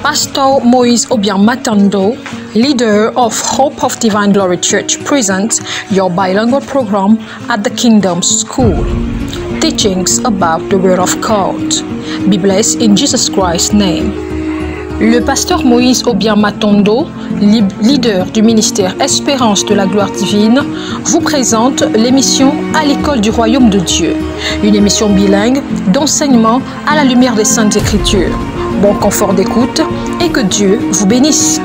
Pastor Moise Obiang-Matondo, leader of Hope of Divine Glory Church, presents your bilingual program at the Kingdom School. Teachings about the Word of God. Be blessed in Jesus Christ's name. Le pasteur Moise Obiang-Matondo, leader du ministère Espérance de la Gloire Divine, vous présente l'émission À l'école du Royaume de Dieu, une émission bilingue d'enseignement à la lumière des Saintes Écritures. Bon confort d'écoute et que Dieu vous bénisse.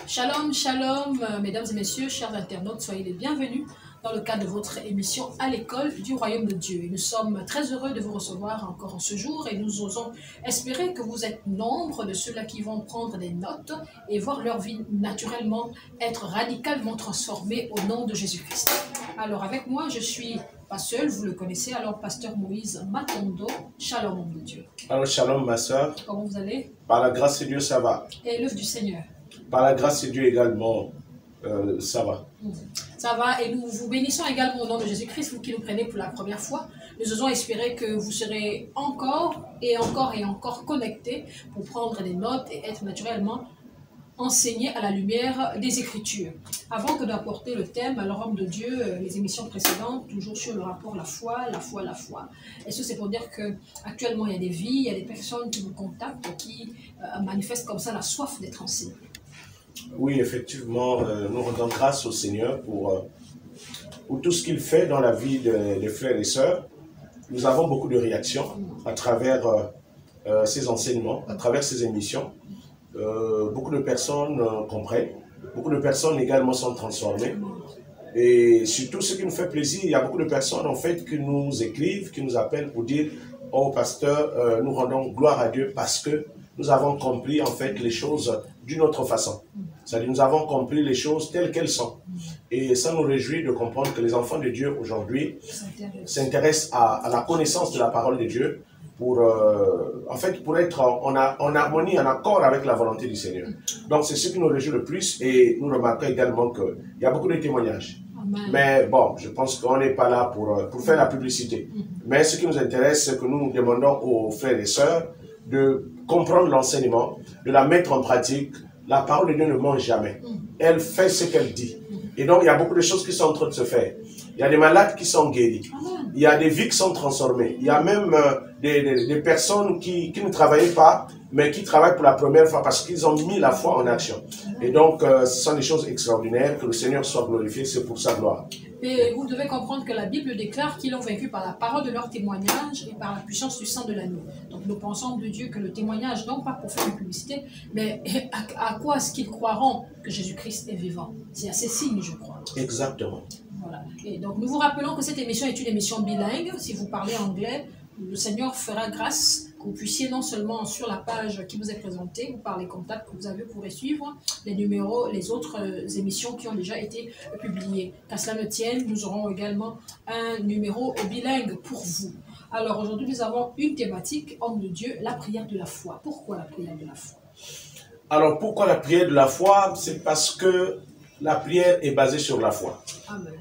Shalom, shalom, mesdames et messieurs, chers internautes, soyez les bienvenus dans le cadre de votre émission À l'école du Royaume de Dieu. Et nous sommes très heureux de vous recevoir encore en ce jour et nous osons espérer que vous êtes nombre de ceux-là qui vont prendre des notes et voir leur vie naturellement être radicalement transformée au nom de Jésus-Christ. Alors avec moi, je suis pas seul, vous le connaissez, alors pasteur Moise Matondo. Shalom, homme de Dieu. Alors shalom ma soeur. Comment vous allez? Par la grâce de Dieu, ça va. Et l'œuvre du Seigneur? Par la grâce de Dieu également, ça va. Ça va, et nous vous bénissons également au nom de Jésus-Christ, vous qui nous prenez pour la première fois. Nous osons espérer que vous serez encore et encore et encore connectés pour prendre des notes et être naturellement enseignés à la lumière des Écritures. Avant que d'apporter le thème à l'homme de Dieu, les émissions précédentes, toujours sur le rapport la foi. Et ce, c'est pour dire qu'actuellement, il y a des vies, il y a des personnes qui vous contactent, qui manifestent comme ça la soif d'être enseignées. Oui, effectivement, nous rendons grâce au Seigneur pour tout ce qu'il fait dans la vie des frères et sœurs. Nous avons beaucoup de réactions à travers ces enseignements, à travers ces émissions. Beaucoup de personnes comprennent, beaucoup de personnes également sont transformées. Et surtout, ce qui nous fait plaisir, il y a beaucoup de personnes en fait qui nous écrivent, qui nous appellent pour dire « Oh pasteur, nous rendons gloire à Dieu parce que nous avons compris en fait les choses d'une autre façon. » C'est-à-dire nous avons compris les choses telles qu'elles sont. Et ça nous réjouit de comprendre que les enfants de Dieu aujourd'hui s'intéressent à la connaissance de la parole de Dieu pour être en harmonie, en accord avec la volonté du Seigneur. Donc c'est ce qui nous réjouit le plus et nous remarquons également qu'il y a beaucoup de témoignages. Amen. Mais bon, je pense qu'on n'est pas là pour faire la publicité. Mais ce qui nous intéresse, c'est que nous demandons aux frères et sœurs de comprendre l'enseignement, de la mettre en pratique. La parole de Dieu ne ment jamais. Elle fait ce qu'elle dit. Et donc, il y a beaucoup de choses qui sont en train de se faire. Il y a des malades qui sont guéris. Il y a des vies qui sont transformées. Il y a même des personnes qui ne travaillaient pas, mais qui travaillent pour la première fois parce qu'ils ont mis la foi en action. Et donc, ce sont des choses extraordinaires. Que le Seigneur soit glorifié, c'est pour sa gloire. Et vous devez comprendre que la Bible déclare qu'ils ont vaincu par la parole de leur témoignage et par la puissance du sang de l'agneau. Donc nous pensons de Dieu que le témoignage, non pas pour faire une publicité, mais à quoi est-ce qu'ils croiront que Jésus-Christ est vivant? C'est à ces signes, je crois. Exactement. Voilà. Et donc nous vous rappelons que cette émission est une émission bilingue. Si vous parlez anglais, le Seigneur fera grâce que vous puissiez non seulement sur la page qui vous est présentée, ou par les contacts que vous avez, vous pourrez suivre les numéros, les autres émissions qui ont déjà été publiées. Qu'à cela ne tienne, nous aurons également un numéro bilingue pour vous. Alors aujourd'hui, nous avons une thématique, homme de Dieu, la prière de la foi. Pourquoi la prière de la foi? Alors pourquoi la prière de la foi? C'est parce que la prière est basée sur la foi. Amen.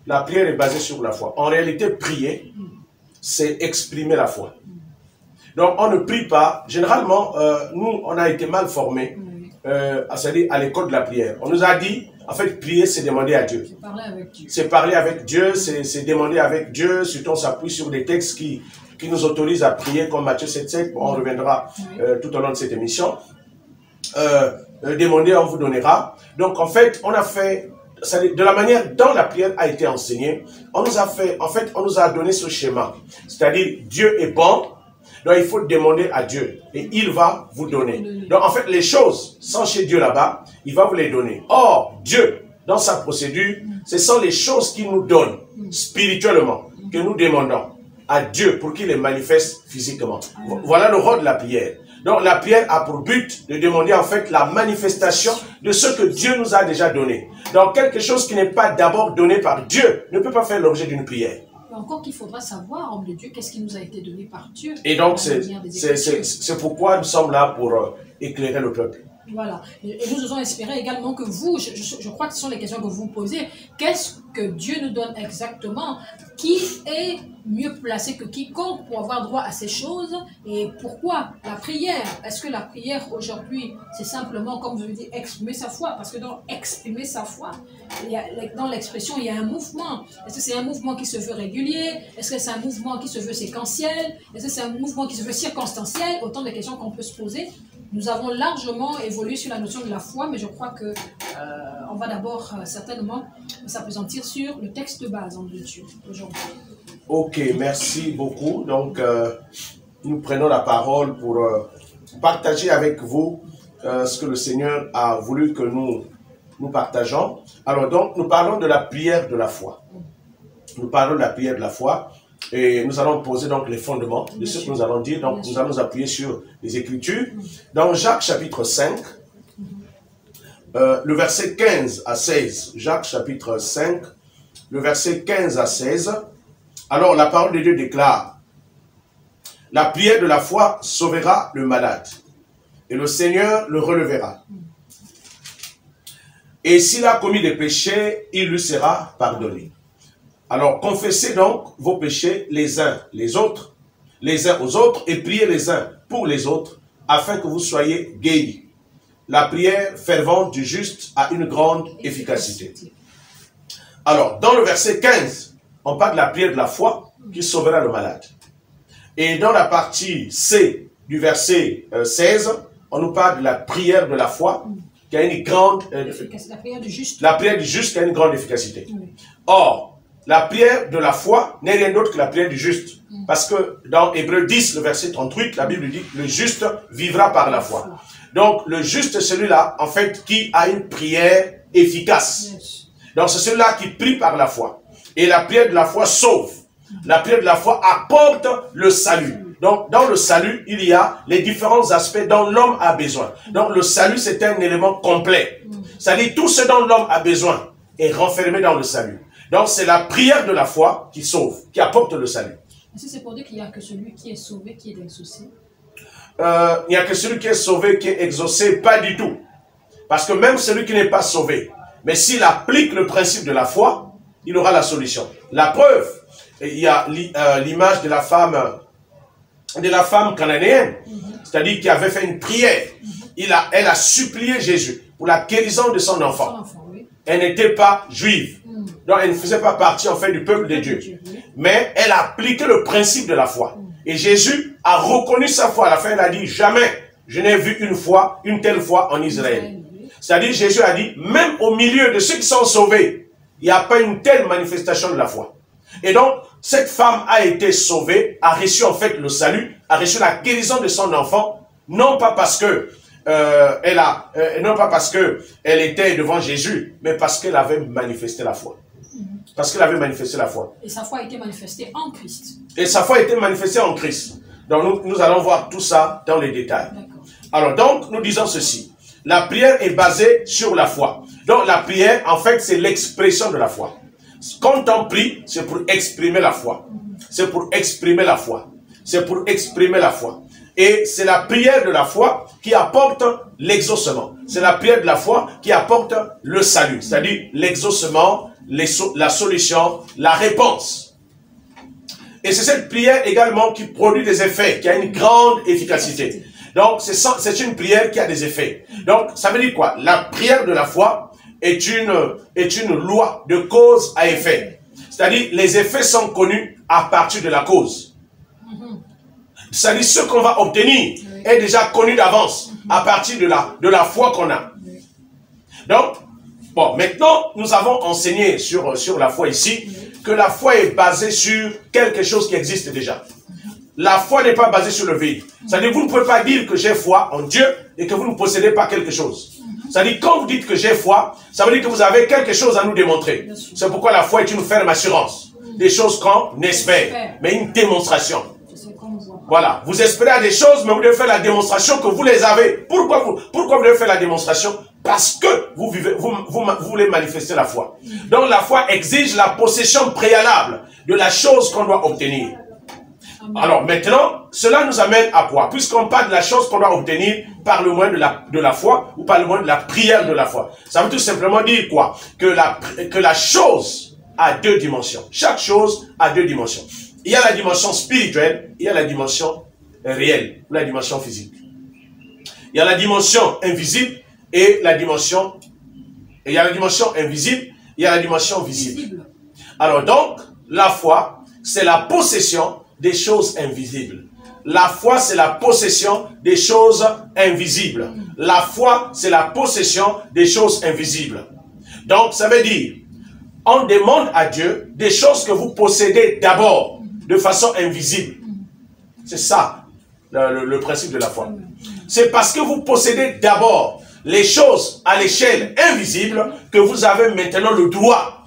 La prière est basée sur la foi. En réalité, prier, c'est exprimer la foi. Donc, on ne prie pas. Généralement, nous, on a été mal formés, c'est-à-dire à l'école de la prière. On nous a dit, en fait, prier, c'est demander à Dieu. C'est parler avec Dieu. C'est parler avec Dieu, c'est demander avec Dieu. Surtout, on s'appuie sur des textes qui nous autorisent à prier, comme Matthieu 7,7. On reviendra tout au long de cette émission. Demandez, on vous donnera. Donc, en fait, on a fait... De la manière dont la prière a été enseignée, on nous a donné ce schéma. C'est-à-dire, Dieu est bon, donc il faut demander à Dieu et il va vous donner. Donc en fait, les choses sont chez Dieu là-bas, il va vous les donner. Or, Dieu, dans sa procédure, ce sont les choses qu'il nous donne spirituellement, que nous demandons à Dieu pour qu'il les manifeste physiquement. Voilà le rôle de la prière. Donc la prière a pour but de demander en fait la manifestation de ce que Dieu nous a déjà donné. Donc quelque chose qui n'est pas d'abord donné par Dieu ne peut pas faire l'objet d'une prière. Mais encore qu'il faudra savoir, homme de Dieu, qu'est-ce qui nous a été donné par Dieu. Et donc c'est pourquoi nous sommes là pour éclairer le peuple. Voilà. Et nous osons espérer également que vous, je crois que ce sont les questions que vous posez, qu'est-ce que Dieu nous donne exactement? Qui est mieux placé que quiconque pour avoir droit à ces choses? Et pourquoi la prière? Est-ce que la prière aujourd'hui, c'est simplement, comme je vous dis, exprimer sa foi? Parce que dans exprimer sa foi, dans l'expression, il y a un mouvement. Est-ce que c'est un mouvement qui se veut régulier? Est-ce que c'est un mouvement qui se veut séquentiel? Est-ce que c'est un mouvement qui se veut circonstanciel? Autant de questions qu'on peut se poser. Nous avons largement évolué sur la notion de la foi, mais je crois que on va d'abord certainement s'appesantir sur le texte de base de Dieu aujourd'hui. Ok, merci beaucoup. Donc, nous prenons la parole pour partager avec vous ce que le Seigneur a voulu que nous partageons. Alors, donc, nous parlons de la prière de la foi. Nous parlons de la prière de la foi. Et nous allons poser donc les fondements de ce que nous allons dire. Donc nous allons nous appuyer sur les Écritures. Dans Jacques chapitre 5, le verset 15 à 16. Jacques chapitre 5, le verset 15 à 16. Alors la parole de Dieu déclare: la prière de la foi sauvera le malade, et le Seigneur le relèvera. Et s'il a commis des péchés, il lui sera pardonné. Alors, confessez donc vos péchés les uns aux autres, et priez les uns pour les autres, afin que vous soyez guéris. La prière fervente du juste a une grande efficacité. Alors, dans le verset 15, on parle de la prière de la foi qui sauvera le malade. Et dans la partie C du verset 16, on nous parle de la prière de la foi qui a une grande efficacité. La prière du juste qui a une grande efficacité. Oui. Or, la prière de la foi n'est rien d'autre que la prière du juste. Parce que dans Hébreux 10, le verset 38, la Bible dit « Le juste vivra par la foi ». Donc, le juste, c'est celui-là, en fait, qui a une prière efficace. Donc, c'est celui-là qui prie par la foi. Et la prière de la foi sauve. La prière de la foi apporte le salut. Donc, dans le salut, il y a les différents aspects dont l'homme a besoin. Donc, le salut, c'est un élément complet. C'est-à-dire, tout ce dont l'homme a besoin est renfermé dans le salut. Donc, c'est la prière de la foi qui sauve, qui apporte le salut. Est-ce que c'est pour dire qu'il n'y a que celui qui est sauvé qui est exaucé? Il n'y a que celui qui est sauvé qui est exaucé, pas du tout. Parce que même celui qui n'est pas sauvé, mais s'il applique le principe de la foi, il aura la solution. La preuve, il y a l'image de la femme cananéenne, c'est-à-dire qui avait fait une prière. Elle a supplié Jésus pour la guérison de son enfant. Elle n'était pas juive. Donc, elle ne faisait pas partie, en fait, du peuple de Dieu. Mais elle a appliqué le principe de la foi. Et Jésus a reconnu sa foi. À la fin, il a dit, jamais je n'ai vu une telle foi en Israël. C'est-à-dire, Jésus a dit, même au milieu de ceux qui sont sauvés, il n'y a pas une telle manifestation de la foi. Et donc, cette femme a été sauvée, a reçu, en fait, le salut, a reçu la guérison de son enfant, non pas parce que elle était devant Jésus, mais parce qu'elle avait manifesté la foi. Parce qu'elle avait manifesté la foi. Et sa foi a été manifestée en Christ. Et sa foi a été manifestée en Christ. Donc nous allons voir tout ça dans les détails. Alors donc, nous disons ceci. La prière est basée sur la foi. Donc la prière, en fait, c'est l'expression de la foi. Quand on prie, c'est pour exprimer la foi. C'est pour exprimer la foi. C'est pour exprimer la foi. Et c'est la prière de la foi qui apporte l'exaucement. C'est la prière de la foi qui apporte le salut. C'est-à-dire l'exaucement, la solution, la réponse. Et c'est cette prière également qui produit des effets, qui a une grande efficacité. Donc c'est une prière qui a des effets. Donc ça veut dire quoi? La prière de la foi est une loi de cause à effet. C'est-à-dire les effets sont connus à partir de la cause. C'est-à-dire ce qu'on va obtenir est déjà connu d'avance à partir de la foi qu'on a. Donc, bon, maintenant, nous avons enseigné sur la foi ici que la foi est basée sur quelque chose qui existe déjà. La foi n'est pas basée sur le vide. C'est-à-dire vous ne pouvez pas dire que j'ai foi en Dieu et que vous ne possédez pas quelque chose. C'est-à-dire quand vous dites que j'ai foi, ça veut dire que vous avez quelque chose à nous démontrer. C'est pourquoi la foi est une ferme assurance. Des choses qu'on espère, mais une démonstration. Voilà, vous espérez des choses, mais vous devez faire la démonstration que vous les avez. Pourquoi vous devez faire la démonstration? Parce que vous voulez manifester la foi. Donc la foi exige la possession préalable de la chose qu'on doit obtenir. Alors maintenant, cela nous amène à quoi? Puisqu'on parle de la chose qu'on doit obtenir par le moyen de la foi ou par le moyen de la prière de la foi. Ça veut tout simplement dire quoi? Que la chose a deux dimensions. Chaque chose a deux dimensions. Il y a la dimension spirituelle, il y a la dimension réelle, la dimension physique. Il y a la dimension invisible et la dimension... Il y a la dimension invisible, il y a la dimension visible. Alors donc, la foi, c'est la possession des choses invisibles. La foi, c'est la possession des choses invisibles. La foi, c'est la possession des choses invisibles. Donc, ça veut dire, on demande à Dieu des choses que vous possédez d'abord, de façon invisible. C'est ça, le principe de la foi. C'est parce que vous possédez d'abord les choses à l'échelle invisible que vous avez maintenant le droit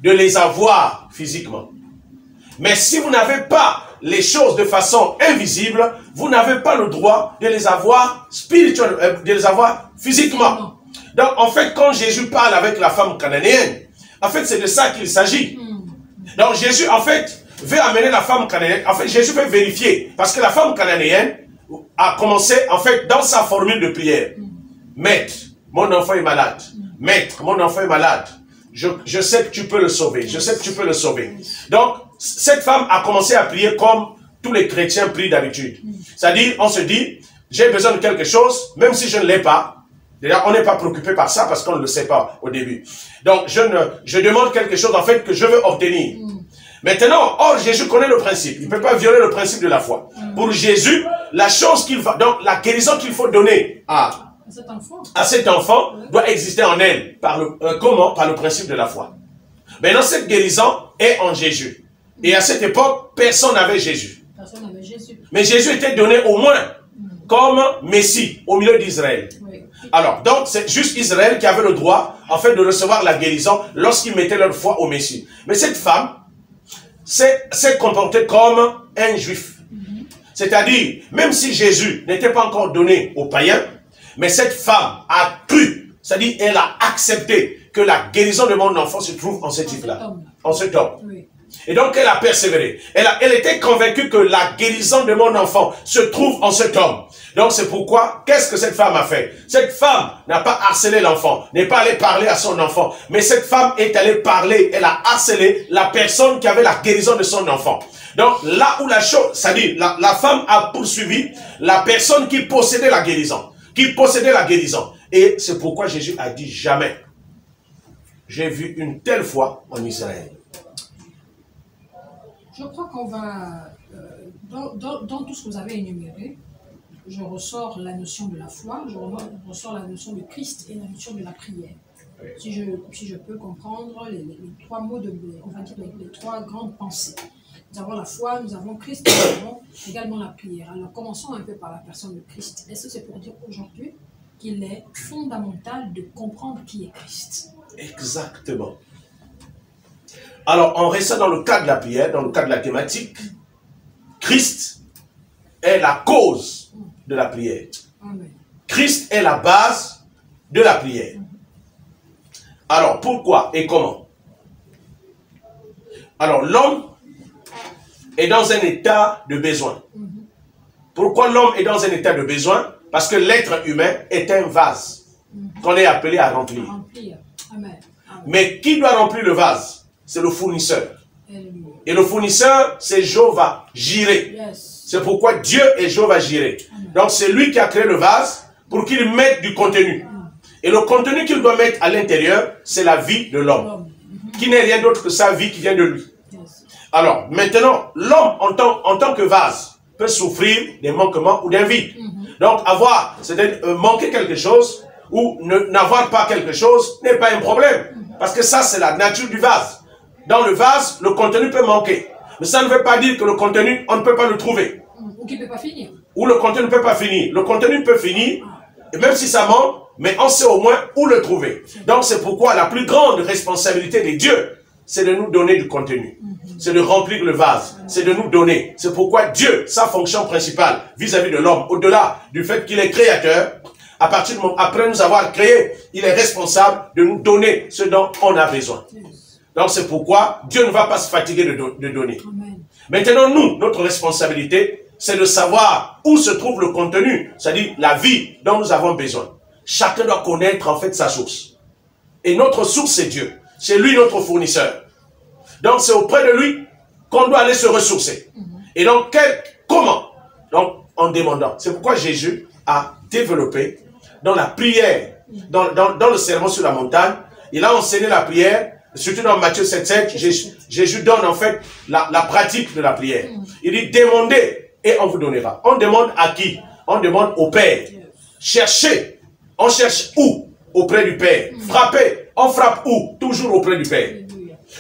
de les avoir physiquement. Mais si vous n'avez pas les choses de façon invisible, vous n'avez pas le droit de les avoir spirituellement, de les avoir physiquement. Donc en fait, quand Jésus parle avec la femme cananéenne, en fait c'est de ça qu'il s'agit. Donc Jésus en fait veut amener la femme cananéenne, en fait Jésus veut vérifier, parce que la femme cananéenne a commencé en fait dans sa formule de prière. Maître, mon enfant est malade. Maître, mon enfant est malade. Je sais que tu peux le sauver. Je sais que tu peux le sauver. Donc, cette femme a commencé à prier comme tous les chrétiens prient d'habitude. C'est-à-dire, on se dit, j'ai besoin de quelque chose, même si je ne l'ai pas. D'ailleurs, on n'est pas préoccupé par ça parce qu'on ne le sait pas au début. Donc, je demande quelque chose, en fait, que je veux obtenir. Maintenant, or, Jésus connaît le principe. Il ne peut pas violer le principe de la foi. Pour Jésus, la chose qu'il va, donc, la guérison qu'il faut donner à cet enfant doit exister en elle. Comment? Par le principe de la foi. Maintenant, cette guérison est en Jésus. Et à cette époque, personne n'avait Jésus. Mais Jésus était donné au moins comme Messie au milieu d'Israël. Alors, donc, c'est juste Israël qui avait le droit, en fait, de recevoir la guérison lorsqu'ils mettaient leur foi au Messie. Mais cette femme s'est comportée comme un juif. C'est-à-dire, même si Jésus n'était pas encore donné aux païens, mais cette femme a cru, c'est-à-dire elle a accepté que la guérison de mon enfant se trouve en cet type-là, en cet homme. Oui. Et donc elle a persévéré. Elle était convaincue que la guérison de mon enfant se trouve en cet homme. Donc c'est pourquoi, qu'est-ce que cette femme a fait? Cette femme n'a pas harcelé l'enfant, n'est pas allée parler à son enfant, mais cette femme est allée parler, elle a harcelé la personne qui avait la guérison de son enfant. Donc là où la chose, c'est-à-dire la femme a poursuivi la personne qui possédait la guérison. Et c'est pourquoi Jésus a dit jamais. J'ai vu une telle foi en Israël. Je crois qu'on va, dans tout ce que vous avez énuméré, je ressors la notion de la foi, je ressors la notion de Christ et la notion de la prière. Oui. Si je peux comprendre les trois mots, on va dire les trois grandes pensées. Nous avons la foi, nous avons Christ, nous avons également la prière. Alors commençons un peu par la personne de Christ. Est-ce que c'est pour dire aujourd'hui qu'il est fondamental de comprendre qui est Christ? Exactement. Alors, en restant dans le cadre de la prière, dans le cadre de la thématique, Christ est la cause de la prière. Amen. Christ est la base de la prière. Alors, pourquoi et comment? Alors, l'homme est dans un état de besoin. Pourquoi l'homme est dans un état de besoin? Parce que l'être humain est un vase qu'on est appelé à remplir. Amen. Mais qui doit remplir le vase? C'est le fournisseur. Et le fournisseur, c'est Jéhovah Jireh. C'est pourquoi Dieu est Jéhovah Jireh. Donc c'est lui qui a créé le vase pour qu'il mette du contenu. Et le contenu qu'il doit mettre à l'intérieur, c'est la vie de l'homme. Qui n'est rien d'autre que sa vie qui vient de lui. Alors, maintenant, l'homme en tant que vase peut souffrir des manquements ou d'un vide. Donc, c'est-à-dire manquer quelque chose ou n'avoir pas quelque chose n'est pas un problème. Parce que ça, c'est la nature du vase. Dans le vase, le contenu peut manquer. Mais ça ne veut pas dire que le contenu, on ne peut pas le trouver. Ou qu'il ne peut pas finir. Ou le contenu ne peut pas finir. Le contenu peut finir, et même si ça manque, mais on sait au moins où le trouver. Donc, c'est pourquoi la plus grande responsabilité de Dieu, c'est de nous donner du contenu. C'est de remplir le vase. C'est de nous donner. C'est pourquoi Dieu, sa fonction principale vis-à-vis de l'homme, au-delà du fait qu'il est créateur, après nous avoir créé, il est responsable de nous donner ce dont on a besoin. Donc c'est pourquoi Dieu ne va pas se fatiguer de donner. Maintenant, nous, notre responsabilité, c'est de savoir où se trouve le contenu, c'est-à-dire la vie dont nous avons besoin. Chacun doit connaître en fait sa source. Et notre source, c'est Dieu. C'est lui notre fournisseur. Donc, c'est auprès de lui qu'on doit aller se ressourcer. Et donc, comment? Donc, en demandant. C'est pourquoi Jésus a développé dans la prière, dans le sermon sur la montagne, il a enseigné la prière, surtout dans Matthieu 7,7, Jésus donne en fait la pratique de la prière. Il dit, demandez et on vous donnera. On demande à qui? On demande au Père. Cherchez. On cherche où? Auprès du Père. Frappez. On frappe où? Toujours auprès du Père.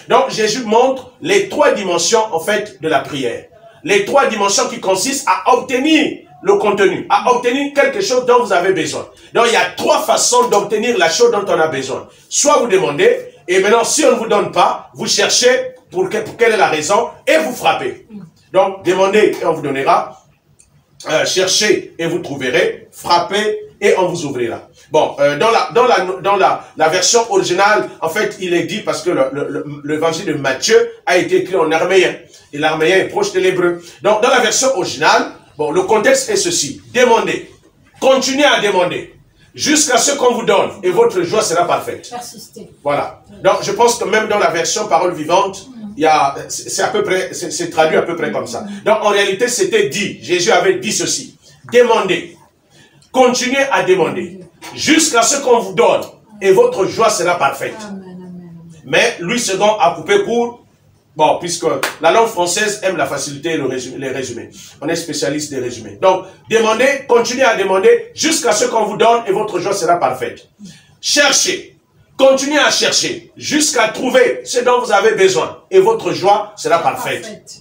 Donc Jésus montre les 3 dimensions en fait de la prière. Les 3 dimensions qui consistent à obtenir le contenu, à obtenir quelque chose dont vous avez besoin. Donc il y a 3 façons d'obtenir la chose dont on a besoin. Soit vous demandez, et maintenant si on ne vous donne pas, vous cherchez pour quelle est la raison, et vous frappez. Donc demandez et on vous donnera, cherchez et vous trouverez, frappez et on vous ouvrira. Bon, dans la version originale, en fait, il est dit, parce que l'évangile de Matthieu a été écrit en araméen, et l'araméen est proche de l'hébreu. Donc, dans la version originale, bon, le contexte est ceci. Demandez. Continuez à demander. Jusqu'à ce qu'on vous donne, et votre joie sera parfaite. Persistez. Voilà. Donc, je pense que même dans la version parole vivante, c'est à peu près, c'est traduit à peu près comme ça. Donc, en réalité, c'était dit. Jésus avait dit ceci. Demandez. Continuez à demander. Jusqu'à ce qu'on vous donne, et votre joie sera parfaite. Mais lui second a coupé court. Bon, puisque la langue française aime la facilité et les résumés. On est spécialiste des résumés. Donc, demandez, continuez à demander jusqu'à ce qu'on vous donne et votre joie sera parfaite. Cherchez, continuez à chercher jusqu'à trouver ce dont vous avez besoin et votre joie sera parfaite.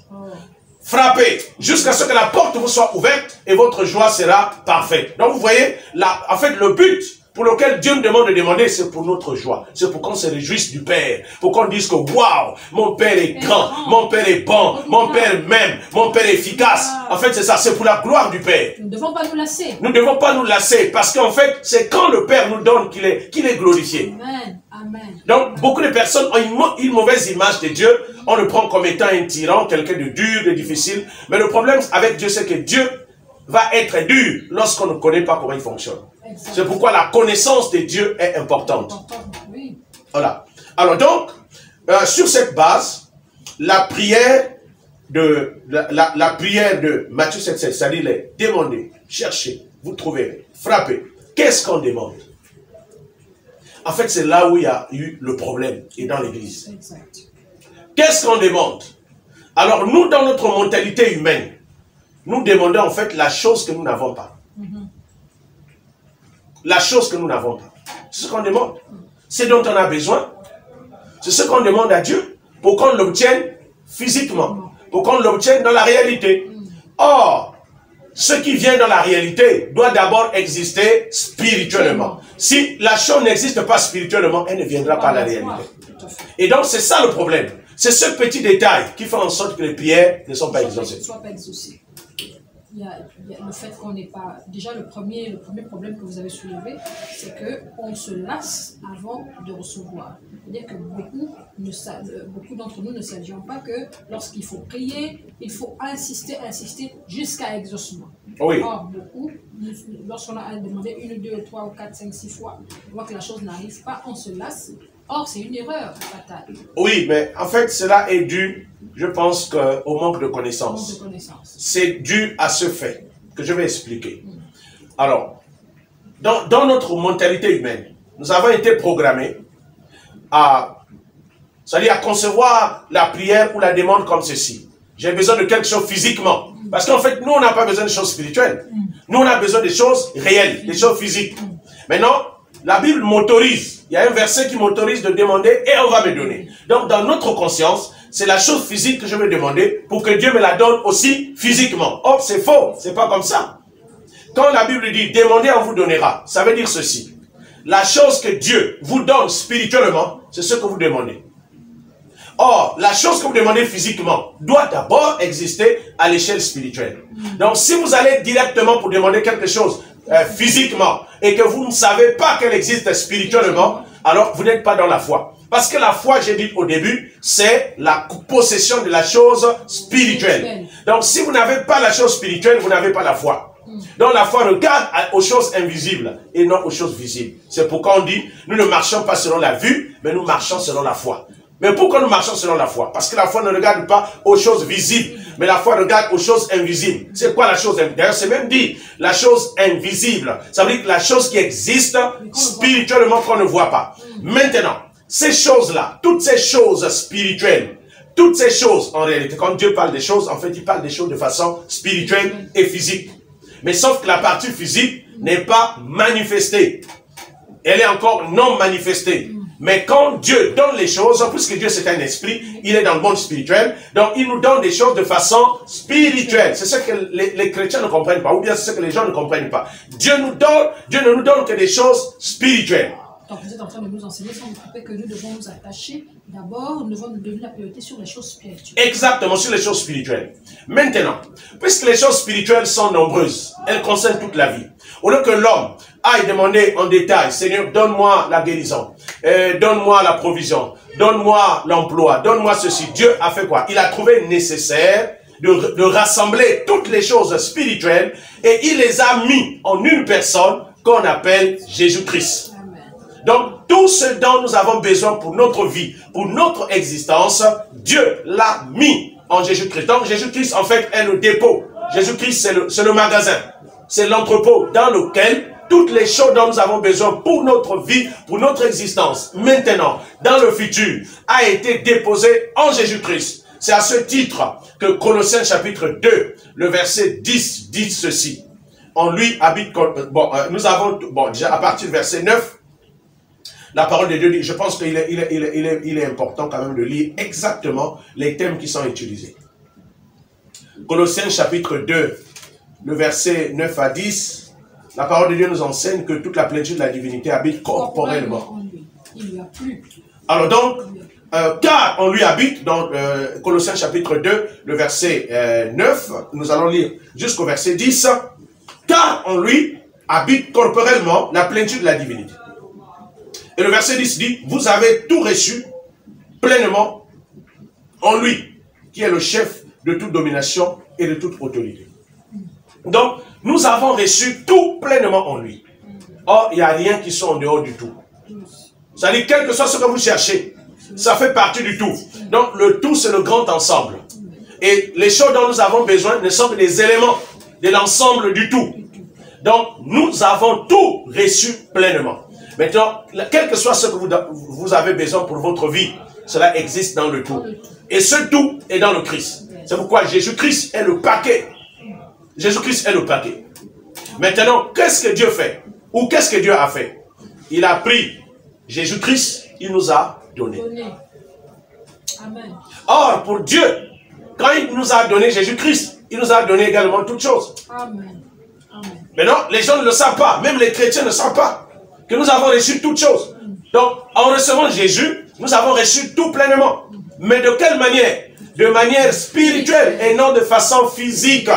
Frappez jusqu'à ce que la porte vous soit ouverte et votre joie sera parfaite. Donc, vous voyez, là, en fait, le but pour lequel Dieu nous demande de demander, c'est pour notre joie. C'est pour qu'on se réjouisse du Père. Pour qu'on dise que, waouh, mon Père est grand, mon Père est bon, mon Père m'aime, mon Père est efficace. En fait, c'est ça, c'est pour la gloire du Père. Nous ne devons pas nous lasser. Nous ne devons pas nous lasser, parce qu'en fait, c'est quand le Père nous donne qu'il est glorifié. Amen. Amen. Donc, beaucoup de personnes ont une mauvaise image de Dieu. On le prend comme étant un tyran, quelqu'un de dur, de difficile. Mais le problème avec Dieu, c'est que Dieu va être dur lorsqu'on ne connaît pas comment il fonctionne. C'est pourquoi la connaissance de Dieu est importante. Voilà. Alors donc, sur cette base, la prière de Matthieu 7,7, c'est-à-dire les demander, chercher, vous trouverez, frapper. Qu'est-ce qu'on demande? En fait, c'est là où il y a eu le problème, et dans l'église. Qu'est-ce qu'on demande? Alors nous, dans notre mentalité humaine, nous demandons en fait la chose que nous n'avons pas. La chose que nous n'avons pas. C'est ce qu'on demande. C'est dont on a besoin. C'est ce qu'on demande à Dieu pour qu'on l'obtienne physiquement. Pour qu'on l'obtienne dans la réalité. Or, ce qui vient dans la réalité doit d'abord exister spirituellement. Si la chose n'existe pas spirituellement, elle ne viendra pas à la réalité. Et donc, c'est ça le problème. C'est ce petit détail qui fait en sorte que les prières ne sont pas exaucées. Il y a le fait qu'on n'est pas... Déjà, le premier problème que vous avez soulevé, c'est qu'on se lasse avant de recevoir. C'est-à-dire que beaucoup d'entre nous ne savions pas que lorsqu'il faut prier, il faut insister jusqu'à exaucement. Oui. Or, beaucoup, lorsqu'on a demandé 1, 2, 3, 4, 5, 6 fois, on voit que la chose n'arrive pas, on se lasse. Or, c'est une erreur fatale. Oui, mais en fait, cela est dû, je pense, au manque de connaissance. C'est dû à ce fait que je vais expliquer. Alors, dans notre mentalité humaine, nous avons été programmés à concevoir la prière ou la demande comme ceci. J'ai besoin de quelque chose physiquement. Parce qu'en fait, nous, on n'a pas besoin de choses spirituelles. Nous, on a besoin des choses réelles, des choses physiques. Maintenant, la Bible m'autorise. Il y a un verset qui m'autorise de demander et on va me donner. Donc, dans notre conscience, c'est la chose physique que je veux demander pour que Dieu me la donne aussi physiquement. Or, c'est faux. C'est pas comme ça. Quand la Bible dit « Demandez, on vous donnera », ça veut dire ceci. La chose que Dieu vous donne spirituellement, c'est ce que vous demandez. Or, la chose que vous demandez physiquement doit d'abord exister à l'échelle spirituelle. Donc, si vous allez directement pour demander quelque chose physiquement et que vous ne savez pas qu'elle existe spirituellement, alors vous n'êtes pas dans la foi. Parce que la foi, j'ai dit au début, c'est la possession de la chose spirituelle. Donc si vous n'avez pas la chose spirituelle, vous n'avez pas la foi. Donc la foi regarde aux choses invisibles et non aux choses visibles. C'est pourquoi on dit, nous ne marchons pas selon la vue, mais nous marchons selon la foi. Mais pourquoi nous marchons selon la foi? Parce que la foi ne regarde pas aux choses visibles, mais la foi regarde aux choses invisibles. C'est quoi la chose invisible? D'ailleurs, c'est même dit, la chose invisible. Ça veut dire que la chose qui existe spirituellement qu'on ne voit pas. Maintenant, ces choses-là, toutes ces choses spirituelles, toutes ces choses, en réalité, quand Dieu parle des choses, en fait, il parle des choses de façon spirituelle et physique. Mais sauf que la partie physique n'est pas manifestée. Elle est encore non manifestée. Mais quand Dieu donne les choses, puisque Dieu c'est un esprit, il est dans le monde spirituel, donc il nous donne des choses de façon spirituelle. C'est ce que les chrétiens ne comprennent pas, ou bien c'est ce que les gens ne comprennent pas. Dieu ne nous donne que des choses spirituelles. Donc vous êtes en train de nous enseigner sans nous tromper que nous devons nous attacher. D'abord, nous devons nous donner la priorité sur les choses spirituelles. Exactement, sur les choses spirituelles. Maintenant, puisque les choses spirituelles sont nombreuses, elles concernent toute la vie. Au lieu que l'homme aille demander en détail, Seigneur, donne-moi la guérison, donne-moi la provision, donne-moi l'emploi, donne-moi ceci. Dieu a fait quoi? Il a trouvé nécessaire de rassembler toutes les choses spirituelles et il les a mis en une personne qu'on appelle Jésus-Christ. Donc, tout ce dont nous avons besoin pour notre vie, pour notre existence, Dieu l'a mis en Jésus-Christ. Donc, Jésus-Christ, en fait, est le dépôt. Jésus-Christ, c'est le magasin. C'est l'entrepôt dans lequel toutes les choses dont nous avons besoin pour notre vie, pour notre existence, maintenant, dans le futur, a été déposée en Jésus-Christ. C'est à ce titre que Colossiens chapitre 2, le verset 10, dit ceci. En lui habite... nous avons... déjà à partir du verset 9, la parole de Dieu dit, je pense qu'il est important quand même de lire exactement les thèmes qui sont utilisés. Colossiens chapitre 2, le verset 9 à 10, la parole de Dieu nous enseigne que toute la plénitude de la divinité habite corporellement. Il n'y a plus. Alors donc, car on lui habite, dans Colossiens chapitre 2, le verset 9, nous allons lire jusqu'au verset 10, car on lui habite corporellement la plénitude de la divinité. Et le verset 10 dit, vous avez tout reçu pleinement en lui, qui est le chef de toute domination et de toute autorité. Donc, nous avons reçu tout pleinement en lui. Or, il n'y a rien qui soit en dehors du tout. C'est-à-dire, quel que soit ce que vous cherchez, ça fait partie du tout. Donc, le tout, c'est le grand ensemble. Et les choses dont nous avons besoin ne sont que des éléments de l'ensemble du tout. Donc, nous avons tout reçu pleinement. Maintenant, quel que soit ce que vous avez besoin pour votre vie, cela existe dans le tout. Et ce tout est dans le Christ. C'est pourquoi Jésus-Christ est le paquet. Jésus-Christ est le paquet. Maintenant, qu'est-ce que Dieu fait? Ou qu'est-ce que Dieu a fait? Il a pris Jésus-Christ, il nous a donné. Amen. Or, pour Dieu, quand il nous a donné Jésus-Christ, il nous a donné également toutes choses. Amen. Amen. Maintenant, les gens ne le savent pas, même les chrétiens ne savent pas que nous avons reçu toutes choses. Donc, en recevant Jésus, nous avons reçu tout pleinement. Mais de quelle manière? De manière spirituelle et non de façon physique.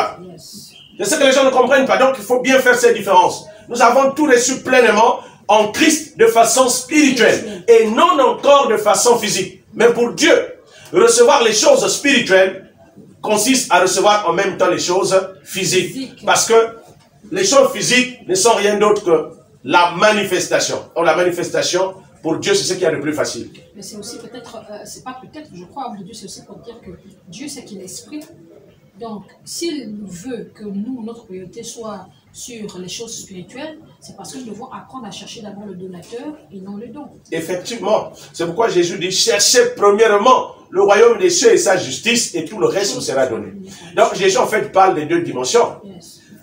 C'est ce que les gens ne comprennent pas. Donc, il faut bien faire ces différences. Nous avons tout reçu pleinement en Christ de façon spirituelle et non encore de façon physique. Mais pour Dieu, recevoir les choses spirituelles consiste à recevoir en même temps les choses physiques. Parce que les choses physiques ne sont rien d'autre que la manifestation. Or, la manifestation, pour Dieu, c'est ce qu'il y a de plus facile. Mais c'est aussi peut-être, c'est pas peut-être, je crois, Dieu, c'est aussi pour dire que Dieu, c'est qu'il est esprit. Donc, s'il veut que nous, notre priorité soit sur les choses spirituelles, c'est parce que nous devons apprendre à chercher d'abord le donateur et non le don. Effectivement. C'est pourquoi Jésus dit, cherchez premièrement le royaume des cieux et sa justice et tout le reste vous sera donné. Donc, Jésus, en fait, parle des deux dimensions.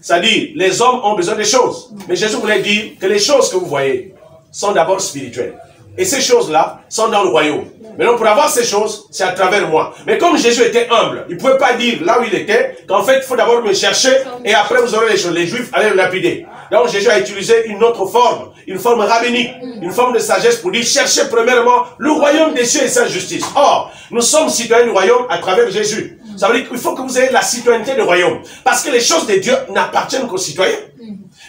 C'est-à-dire, les hommes ont besoin des choses. Mais Jésus voulait dire que les choses que vous voyez sont d'abord spirituelles. Et ces choses-là sont dans le royaume. Maintenant, pour avoir ces choses, c'est à travers moi. Mais comme Jésus était humble, il ne pouvait pas dire là où il était, qu'en fait, il faut d'abord me chercher et après vous aurez les choses. Les Juifs allaient le lapider. Donc Jésus a utilisé une autre forme, une forme rabbinique, une forme de sagesse pour dire, cherchez premièrement le royaume des cieux et sa justice. Or, nous sommes citoyens du royaume à travers Jésus. Ça veut dire qu'il faut que vous ayez la citoyenneté du royaume. Parce que les choses de Dieu n'appartiennent qu'aux citoyens.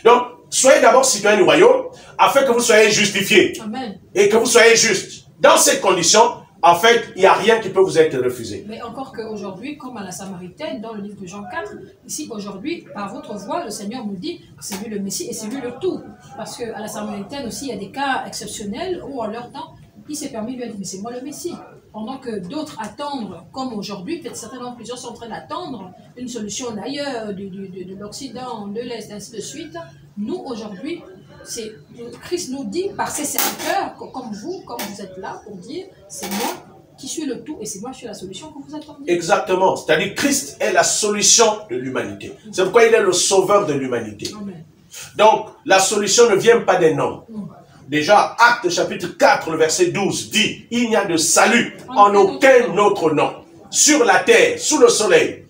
Donc, soyez d'abord citoyens du royaume afin que vous soyez justifiés. Amen. Et que vous soyez justes. Dans ces conditions, en fait, il n'y a rien qui peut vous être refusé. Mais encore qu'aujourd'hui, comme à la Samaritaine, dans le livre de Jean 4, ici, aujourd'hui, par votre voix, le Seigneur nous dit que c'est lui le Messie et c'est lui le tout. Parce qu'à la Samaritaine aussi, il y a des cas exceptionnels où, en leur temps, il s'est permis de lui dire, mais c'est moi le Messie. Pendant que d'autres attendent, comme aujourd'hui, peut-être certainement plusieurs sont en train d'attendre une solution d'ailleurs, de l'Occident, de l'Est, ainsi de suite. Nous, aujourd'hui, Christ nous dit par ses serviteurs, comme vous êtes là pour dire, c'est moi qui suis le tout et c'est moi qui suis la solution que vous attendez. Exactement, c'est-à-dire Christ est la solution de l'humanité. C'est pourquoi il est le sauveur de l'humanité. Donc, la solution ne vient pas des noms. Déjà, Actes chapitre 4, le verset 12 dit, il n'y a de salut en aucun autre nom, sur la terre, sous le soleil.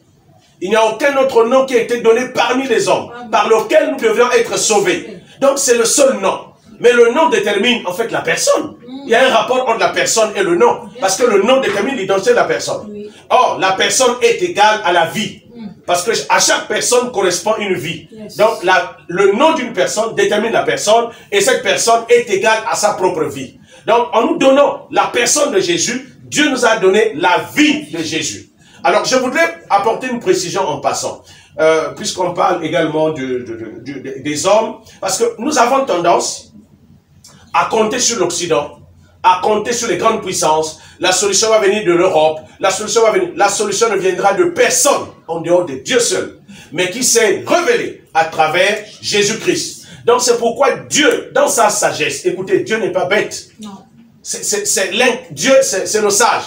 Il n'y a aucun autre nom qui a été donné parmi les hommes, par lequel nous devions être sauvés. Donc c'est le seul nom. Mais le nom détermine en fait la personne. Il y a un rapport entre la personne et le nom. Parce que le nom détermine l'identité de la personne. Or, la personne est égale à la vie. Parce que à chaque personne correspond une vie. Donc le nom d'une personne détermine la personne. Et cette personne est égale à sa propre vie. Donc en nous donnant la personne de Jésus, Dieu nous a donné la vie de Jésus. Alors je voudrais apporter une précision en passant. Puisqu'on parle également des hommes, parce que nous avons tendance à compter sur l'Occident, à compter sur les grandes puissances. La solution va venir de l'Europe, la solution ne viendra de personne en dehors de Dieu seul, mais qui s'est révélé à travers Jésus-Christ. Donc c'est pourquoi Dieu, dans sa sagesse, écoutez, Dieu n'est pas bête. Dieu, c'est le sage.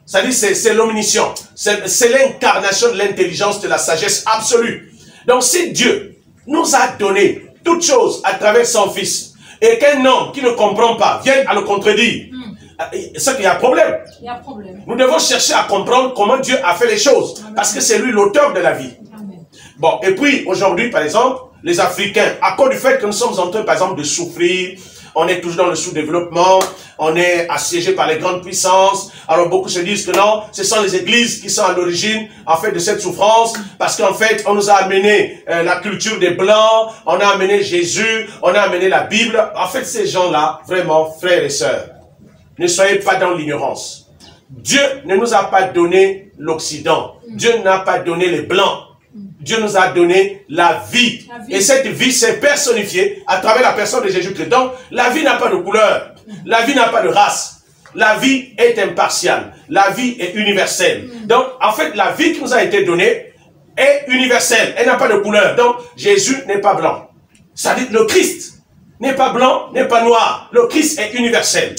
C'est-à-dire, c'est l'omniscient. C'est l'incarnation de l'intelligence, de la sagesse absolue. Donc, si Dieu nous a donné toutes choses à travers son Fils, et qu'un homme qui ne comprend pas vienne à le contredire, c'est qu'il y a un problème. Il y a un problème. Nous devons chercher à comprendre comment Dieu a fait les choses, parce que c'est lui l'auteur de la vie. Amen. Bon, et puis, aujourd'hui, par exemple, les Africains, à cause du fait que nous sommes en train, par exemple, de souffrir, on est toujours dans le sous-développement, on est assiégé par les grandes puissances. Alors beaucoup se disent que non, ce sont les églises qui sont à l'origine en fait de cette souffrance, parce qu'en fait on nous a amené la culture des Blancs, on a amené Jésus, on a amené la Bible. En fait ces gens-là, vraiment frères et sœurs, ne soyez pas dans l'ignorance. Dieu ne nous a pas donné l'Occident, Dieu n'a pas donné les Blancs. Dieu nous a donné la vie. Et cette vie s'est personnifiée à travers la personne de Jésus-Christ. Donc, la vie n'a pas de couleur. La vie n'a pas de race. La vie est impartiale. La vie est universelle. Donc, en fait, la vie qui nous a été donnée est universelle. Elle n'a pas de couleur. Donc, Jésus n'est pas blanc. C'est-à-dire, le Christ n'est pas blanc, n'est pas noir. Le Christ est universel.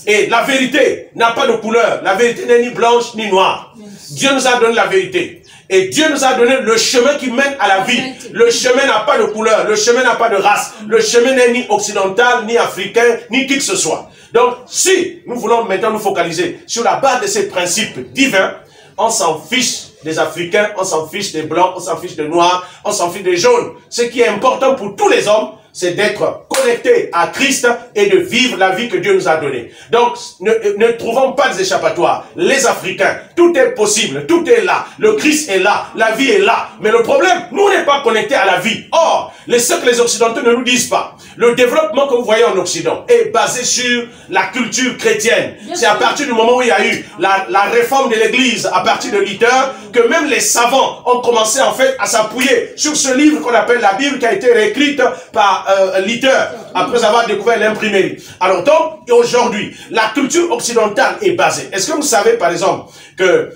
Et la vérité n'a pas de couleur. La vérité n'est ni blanche ni noire. Dieu nous a donné la vérité. Et Dieu nous a donné le chemin qui mène à la vie. Le chemin n'a pas de couleur, le chemin n'a pas de race. Le chemin n'est ni occidental, ni africain, ni qui que ce soit. Donc, si nous voulons maintenant nous focaliser sur la base de ces principes divins, on s'en fiche des Africains, on s'en fiche des Blancs, on s'en fiche des Noirs, on s'en fiche des Jaunes. Ce qui est important pour tous les hommes, c'est d'être connecté à Christ et de vivre la vie que Dieu nous a donnée. Donc, ne trouvons pas des échappatoires. Les Africains, tout est possible, tout est là. Le Christ est là, la vie est là. Mais le problème, nous on n'est pas connectés à la vie. Or, ce que les Occidentaux ne nous disent pas, le développement que vous voyez en Occident est basé sur la culture chrétienne. C'est à partir du moment où il y a eu la réforme de l'Église, à partir de Luther, que même les savants ont commencé en fait à s'appuyer sur ce livre qu'on appelle la Bible, qui a été réécrite par Luther, après avoir découvert l'imprimerie. Alors donc, aujourd'hui, la culture occidentale est basée. Est-ce que vous savez, par exemple, que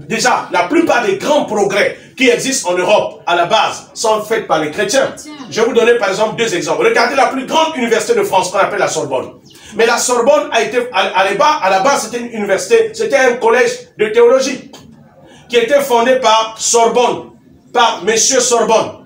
déjà, la plupart des grands progrès qui existent en Europe, à la base, sont faits par les chrétiens. Je vais vous donner, par exemple, deux exemples. Regardez la plus grande université de France, qu'on appelle la Sorbonne. Mais la Sorbonne a été, à la base, c'était une université, c'était un collège de théologie, qui était fondé par Sorbonne, par Monsieur Sorbonne.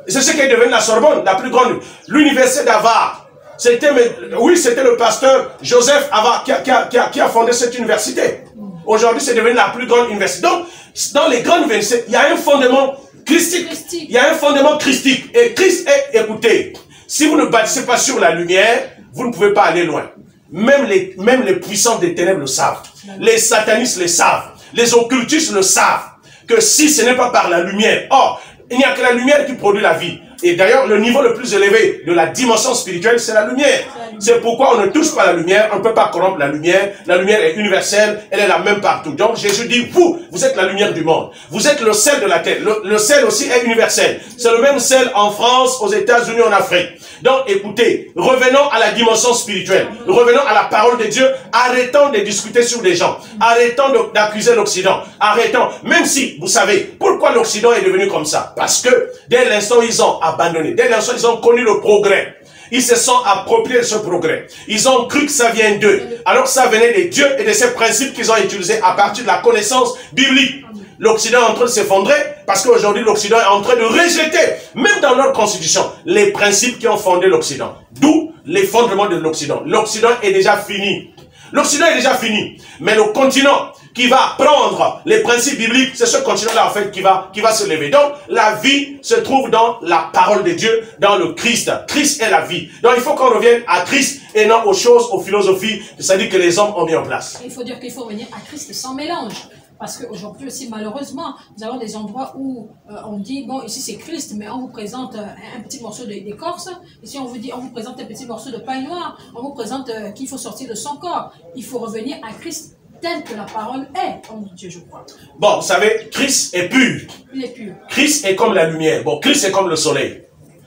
C'est ce qui est devenu la Sorbonne, la plus grande. L'université d'Harvard, c'était le pasteur Joseph Harvard qui a fondé cette université. Aujourd'hui, c'est devenu la plus grande université. Donc, dans les grandes universités, il y a un fondement christique. Il y a un fondement christique. Et Christ est, écoutez, si vous ne bâtissez pas sur la lumière, vous ne pouvez pas aller loin. Même les puissants des ténèbres le savent. Les satanistes le savent. Les occultistes le savent. Que si ce n'est pas par la lumière, or, il n'y a que la lumière qui produit la vie. Et d'ailleurs, le niveau le plus élevé de la dimension spirituelle, c'est la lumière. C'est pourquoi on ne touche pas la lumière, on ne peut pas corrompre la lumière. La lumière est universelle, elle est la même partout. Donc Jésus dit, vous êtes la lumière du monde. Vous êtes le sel de la terre. Le sel aussi est universel. C'est le même sel en France, aux États-Unis, en Afrique. Donc écoutez, revenons à la dimension spirituelle. Revenons à la parole de Dieu. Arrêtons de discuter sur des gens. Arrêtons d'accuser l'Occident. Arrêtons. Même si, vous savez, pourquoi l'Occident est devenu comme ça? Parce que dès l'instant où ils ont abandonné, dès l'instant où ils ont connu le progrès, ils se sont appropriés de ce progrès. Ils ont cru que ça vient d'eux. Alors ça venait de Dieu et de ces principes qu'ils ont utilisés à partir de la connaissance biblique. L'Occident est en train de s'effondrer parce qu'aujourd'hui l'Occident est en train de rejeter, même dans notre constitution, les principes qui ont fondé l'Occident. D'où l'effondrement de l'Occident. L'Occident est déjà fini. L'Occident est déjà fini. Mais le continent qui va prendre les principes bibliques, c'est ce continent-là en fait qui va se lever. Donc la vie se trouve dans la parole de Dieu, dans le Christ. Christ est la vie. Donc il faut qu'on revienne à Christ et non aux choses, aux philosophies, c'est-à-dire que les hommes ont mis en place. Il faut dire qu'il faut revenir à Christ sans mélange. Parce qu'aujourd'hui aussi, malheureusement, nous avons des endroits où on dit, bon, ici c'est Christ, mais on vous présente un petit morceau d'écorce. Ici, on vous présente un petit morceau de paille noire. On vous présente qu'il faut sortir de son corps. Il faut revenir à Christ tel que la parole est, en Dieu, je crois. Bon, vous savez, Christ est pur. Il est pur. Christ est comme la lumière. Bon, Christ est comme le soleil.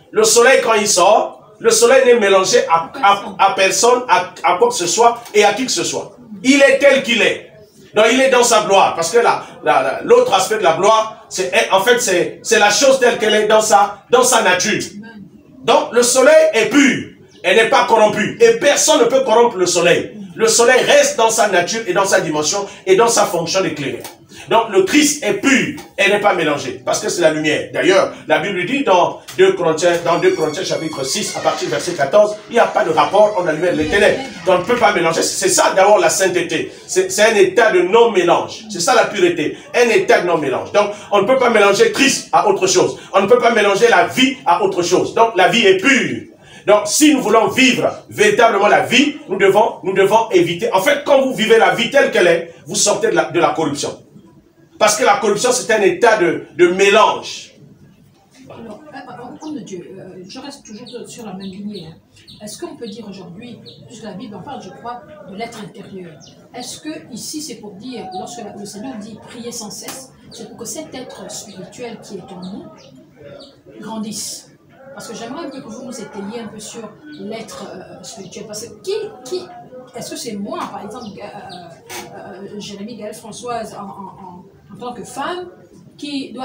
Le soleil, quand il sort, le soleil n'est mélangé à personne, à quoi que ce soit et à qui que ce soit. Il est tel qu'il est. Donc il est dans sa gloire, parce que l'autre aspect de la gloire, en fait c'est la chose telle qu'elle est dans sa nature. Donc le soleil est pur, elle n'est pas corrompue, et personne ne peut corrompre le soleil. Le soleil reste dans sa nature et dans sa dimension et dans sa fonction d'éclairer. Donc le Christ est pur, elle n'est pas mélangée, parce que c'est la lumière. D'ailleurs, la Bible dit dans 2 Corinthiens chapitre 6, à partir du verset 14, il n'y a pas de rapport entre la lumière et les ténèbres. Donc on ne peut pas mélanger. C'est ça d'abord la sainteté. C'est un état de non-mélange. C'est ça la pureté, un état de non-mélange. Donc on ne peut pas mélanger Christ à autre chose. On ne peut pas mélanger la vie à autre chose. Donc la vie est pure. Donc, si nous voulons vivre véritablement la vie, nous devons éviter. En fait, quand vous vivez la vie telle qu'elle est, vous sortez de la corruption. Parce que la corruption, c'est un état de mélange. Alors, homme de Dieu, je reste toujours sur la même lignée. Hein. Est-ce qu'on peut dire aujourd'hui, puisque la Bible en parle, je crois, de l'être intérieur, est-ce que ici, c'est pour dire, lorsque le Seigneur dit prier sans cesse, c'est pour que cet être spirituel qui est en nous grandisse? Parce que j'aimerais un peu que vous nous étayiez un peu sur l'être spirituel. Parce que est-ce que c'est moi, par exemple, Jérémie, Gaëlle, Françoise, en tant que femme, qui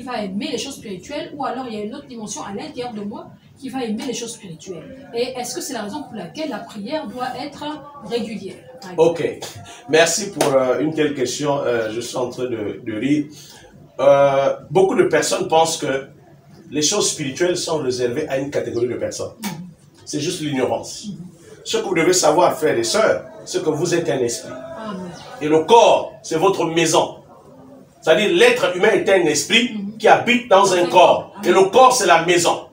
va aimer les choses spirituelles, ou alors il y a une autre dimension à l'intérieur de moi qui va aimer les choses spirituelles? Et est-ce que c'est la raison pour laquelle la prière doit être régulière? Ok. Merci pour une telle question. Je suis en train de rire. Beaucoup de personnes pensent que les choses spirituelles sont réservées à une catégorie de personnes. C'est juste l'ignorance. Ce que vous devez savoir, frères et sœurs, c'est que vous êtes un esprit. Et le corps, c'est votre maison. C'est-à-dire, l'être humain est un esprit qui habite dans un corps. Et le corps, c'est la maison.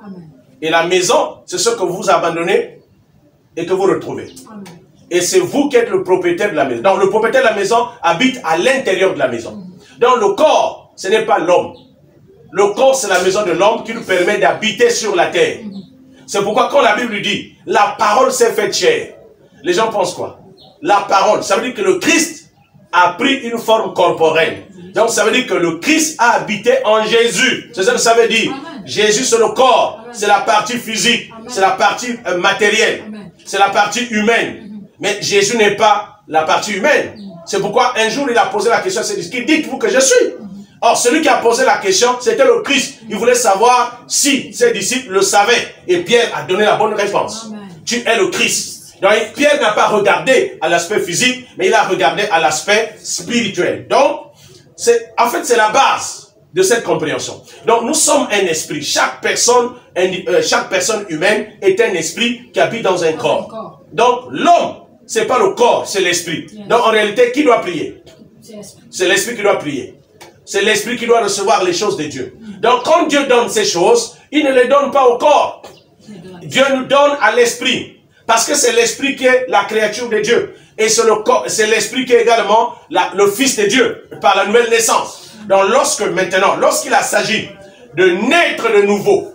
Et la maison, c'est ce que vous abandonnez et que vous retrouvez. Et c'est vous qui êtes le propriétaire de la maison. Donc, le propriétaire de la maison habite à l'intérieur de la maison. Donc, le corps, ce n'est pas l'homme. Le corps, c'est la maison de l'homme qui nous permet d'habiter sur la terre. C'est pourquoi quand la Bible dit, la parole s'est faite chair, les gens pensent quoi? La parole, ça veut dire que le Christ a pris une forme corporelle. Donc ça veut dire que le Christ a habité en Jésus. C'est ça que ça veut dire. Jésus, c'est le corps, c'est la partie physique, c'est la partie matérielle, c'est la partie humaine. Mais Jésus n'est pas la partie humaine. C'est pourquoi un jour il a posé la question à ses disciples, dites-vous que je suis? Or, celui qui a posé la question, c'était le Christ. Il voulait savoir si ses disciples le savaient. Et Pierre a donné la bonne réponse. Amen. Tu es le Christ. Donc, Pierre n'a pas regardé à l'aspect physique, mais il a regardé à l'aspect spirituel. Donc, en fait, c'est la base de cette compréhension. Donc, nous sommes un esprit. Chaque personne humaine est un esprit qui habite dans un corps. Donc, l'homme, c'est pas le corps, c'est l'esprit. Donc, en réalité, qui doit prier? C'est l'esprit qui doit prier. C'est l'esprit qui doit recevoir les choses de Dieu. Donc quand Dieu donne ces choses, il ne les donne pas au corps. Dieu nous donne à l'esprit. Parce que c'est l'esprit qui est la créature de Dieu. Et c'est l'esprit qui est également le Fils de Dieu, par la nouvelle naissance. Donc lorsqu'il s'agit de naître de nouveau,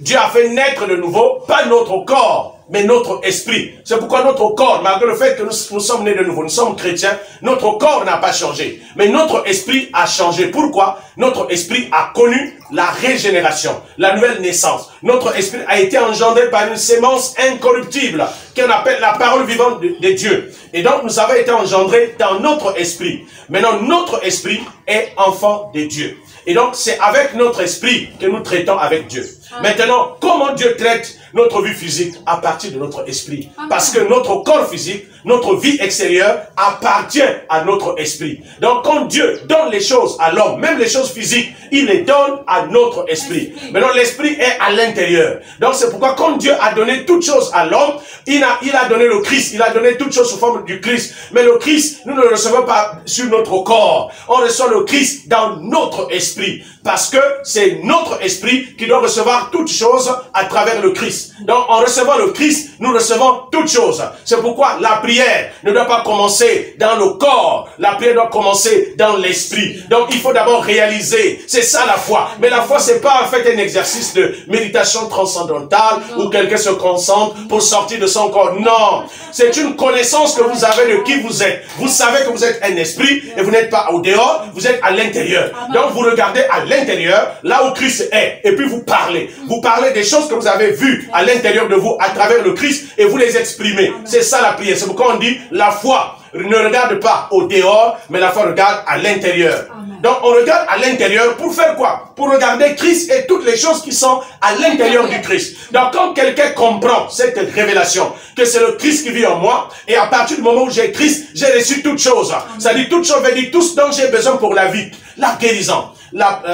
Dieu a fait naître de nouveau, pas notre corps, mais notre esprit. C'est pourquoi notre corps, malgré le fait que nous sommes nés de nouveau, nous sommes chrétiens, notre corps n'a pas changé. Mais notre esprit a changé. Pourquoi? Notre esprit a connu la régénération, la nouvelle naissance. Notre esprit a été engendré par une sémence incorruptible, qu'on appelle la parole vivante de Dieu. Et donc, nous avons été engendrés dans notre esprit. Maintenant, notre esprit est enfant de Dieu. Et donc, c'est avec notre esprit que nous traitons avec Dieu. Maintenant, comment Dieu traite notre vie physique? À partir de notre esprit. Parce que notre corps physique, notre vie extérieure appartient à notre esprit. Donc quand Dieu donne les choses à l'homme, même les choses physiques, il les donne à notre esprit. Maintenant l'esprit est à l'intérieur. Donc c'est pourquoi quand Dieu a donné toutes choses à l'homme, il a donné le Christ, il a donné toutes choses sous forme du Christ. Mais le Christ, nous ne le recevons pas sur notre corps. On reçoit le Christ dans notre esprit. Parce que c'est notre esprit qui doit recevoir toutes choses à travers le Christ. Donc en recevant le Christ, nous recevons toutes choses. C'est pourquoi la prière ne doit pas commencer dans le corps. La prière doit commencer dans l'esprit. Donc il faut d'abord réaliser. C'est ça la foi. Mais la foi, c'est pas en fait un exercice de méditation transcendantale où quelqu'un se concentre pour sortir de son corps. Non. C'est une connaissance que vous avez de qui vous êtes. Vous savez que vous êtes un esprit et vous n'êtes pas au dehors, vous êtes à l'intérieur. Donc vous regardez à l'intérieur, là où Christ est, et puis vous parlez. Vous parlez des choses que vous avez vues à l'intérieur de vous, à travers le Christ, et vous les exprimez. C'est ça la prière. C'est pourquoi on dit la foi ne regarde pas au dehors, mais la foi regarde à l'intérieur. Donc on regarde à l'intérieur pour faire quoi? Pour regarder Christ et toutes les choses qui sont à l'intérieur du Christ. Donc quand quelqu'un comprend cette révélation, que c'est le Christ qui vit en moi, et à partir du moment où j'ai Christ, j'ai reçu toutes choses. Ça dit toutes choses, veut dire tout ce dont j'ai besoin pour la vie, la guérison.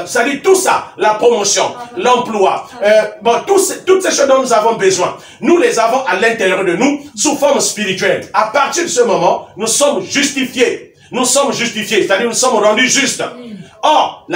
Ça dit tout ça, la promotion, l'emploi, toutes ces choses dont nous avons besoin, nous les avons à l'intérieur de nous sous forme spirituelle. À partir de ce moment, nous sommes justifiés. Nous sommes justifiés, c'est-à-dire nous sommes rendus justes. Or,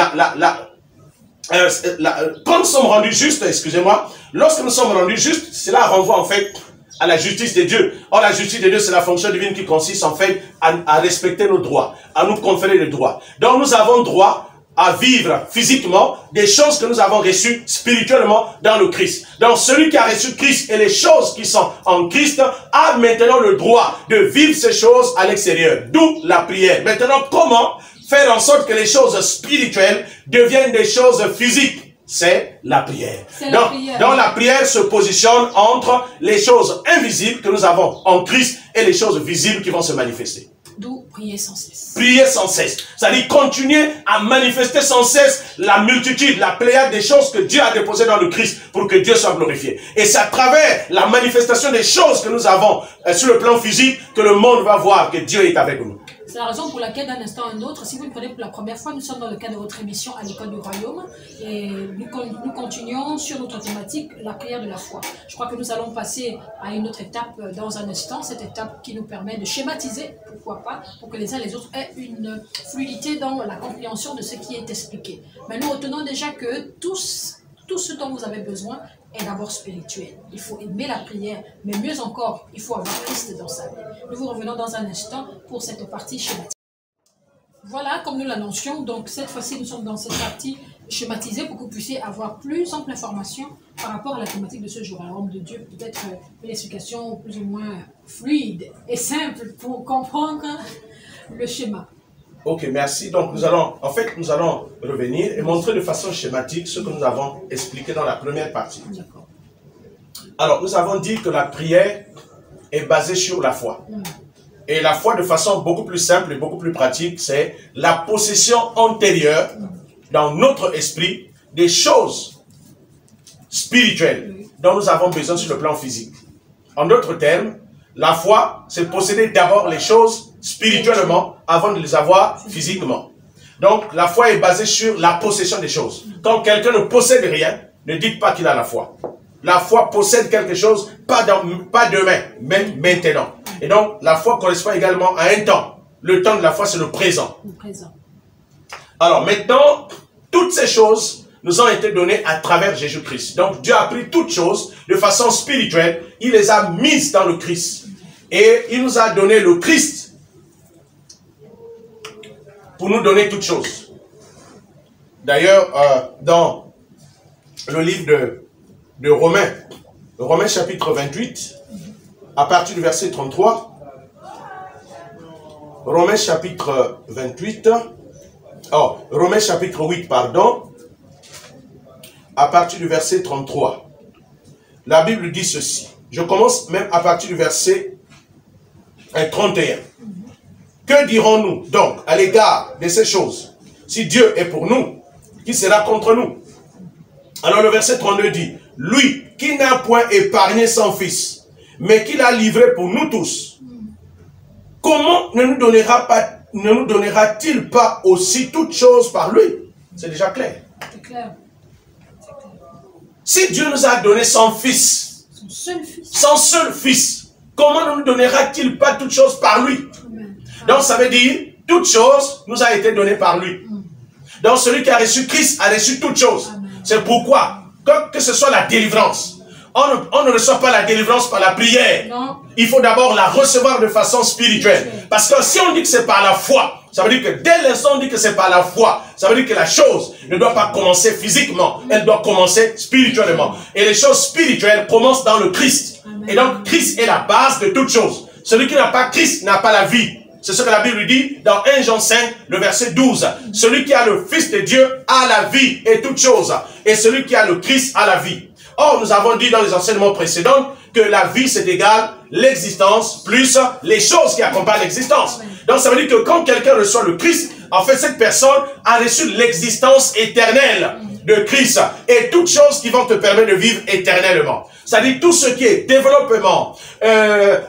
quand nous sommes rendus justes, excusez-moi, lorsque nous sommes rendus justes, cela renvoie en fait à la justice de Dieu. Or, la justice de Dieu, c'est la fonction divine qui consiste en fait à respecter nos droits, à nous conférer les droits. Donc, nous avons droit à vivre physiquement des choses que nous avons reçues spirituellement dans le Christ. Donc celui qui a reçu Christ et les choses qui sont en Christ a maintenant le droit de vivre ces choses à l'extérieur. D'où la prière. Maintenant, comment faire en sorte que les choses spirituelles deviennent des choses physiques? C'est la prière. Donc la prière se positionne entre les choses invisibles que nous avons en Christ et les choses visibles qui vont se manifester. D'où prier sans cesse. Prier sans cesse. C'est-à-dire continuer à manifester sans cesse la multitude, la pléiade des choses que Dieu a déposées dans le Christ pour que Dieu soit glorifié. Et c'est à travers la manifestation des choses que nous avons sur le plan physique que le monde va voir que Dieu est avec nous. C'est la raison pour laquelle, d'un instant à un autre, si vous le prenez pour la première fois, nous sommes dans le cadre de votre émission à l'école du royaume et nous continuons sur notre thématique, la prière de la foi. Je crois que nous allons passer à une autre étape dans un instant, cette étape qui nous permet de schématiser, pourquoi pas, pour que les uns et les autres aient une fluidité dans la compréhension de ce qui est expliqué. Mais nous retenons déjà que tout ce dont vous avez besoin est d'abord spirituel. Il faut aimer la prière, mais mieux encore, il faut avoir Christ dans sa vie. Nous vous revenons dans un instant pour cette partie schématique. Voilà, comme nous l'annoncions, donc cette fois-ci, nous sommes dans cette partie schématisée pour que vous puissiez avoir plus ample information par rapport à la thématique de ce jour. Alors, homme de Dieu, peut-être une explication plus ou moins fluide et simple pour comprendre le schéma. Ok, merci. Donc nous allons revenir et montrer de façon schématique ce que nous avons expliqué dans la première partie. Alors, nous avons dit que la prière est basée sur la foi. Et la foi, de façon beaucoup plus simple et beaucoup plus pratique, c'est la possession antérieure dans notre esprit des choses spirituelles dont nous avons besoin sur le plan physique. En d'autres termes, la foi, c'est posséder d'abord les choses spirituellement avant de les avoir physiquement. Donc, la foi est basée sur la possession des choses. Quand quelqu'un ne possède rien, ne dites pas qu'il a la foi. La foi possède quelque chose, pas demain, mais maintenant. Et donc, la foi correspond également à un temps. Le temps de la foi, c'est le présent. Alors maintenant, toutes ces choses nous ont été données à travers Jésus-Christ. Donc, Dieu a pris toutes choses de façon spirituelle. Il les a mises dans le Christ. Et il nous a donné le Christ pour nous donner toutes choses. D'ailleurs, dans le livre de Romains. Romains chapitre 28, à partir du verset 33. Romains chapitre 28. Oh, Romains chapitre 8, pardon. À partir du verset 33. La Bible dit ceci. Je commence même à partir du verset 31. Que dirons-nous donc à l'égard de ces choses? Si Dieu est pour nous, qui sera contre nous? Alors le verset 32 dit, lui qui n'a point épargné son fils, mais qui l'a livré pour nous tous, comment ne nous donnera-t-il pas aussi toutes choses par lui? C'est déjà clair. C'est clair. Si Dieu nous a donné son fils, son seul fils, comment ne nous donnera-t-il pas toutes choses par lui? Amen. Donc ça veut dire, toutes choses nous a été données par lui. Donc celui qui a reçu Christ a reçu toutes choses. C'est pourquoi, que ce soit la délivrance, on ne reçoit pas la délivrance par la prière. Non. Il faut d'abord la recevoir de façon spirituelle. Parce que si on dit que c'est par la foi, ça veut dire que dès l'instant on dit que c'est par la foi, ça veut dire que la chose ne doit pas commencer physiquement, elle doit commencer spirituellement. Et les choses spirituelles commencent dans le Christ. Amen. Et donc Christ est la base de toutes choses. Celui qui n'a pas Christ n'a pas la vie. C'est ce que la Bible dit dans 1 Jean 5, le verset 12. Celui qui a le Fils de Dieu a la vie et toutes choses. Et celui qui a le Christ a la vie. Or, nous avons dit dans les enseignements précédents que la vie, c'est égal l'existence plus les choses qui accompagnent l'existence. Donc, ça veut dire que quand quelqu'un reçoit le Christ, en fait, cette personne a reçu l'existence éternelle de Christ et toutes choses qui vont te permettre de vivre éternellement. C'est-à-dire tout ce qui est développement,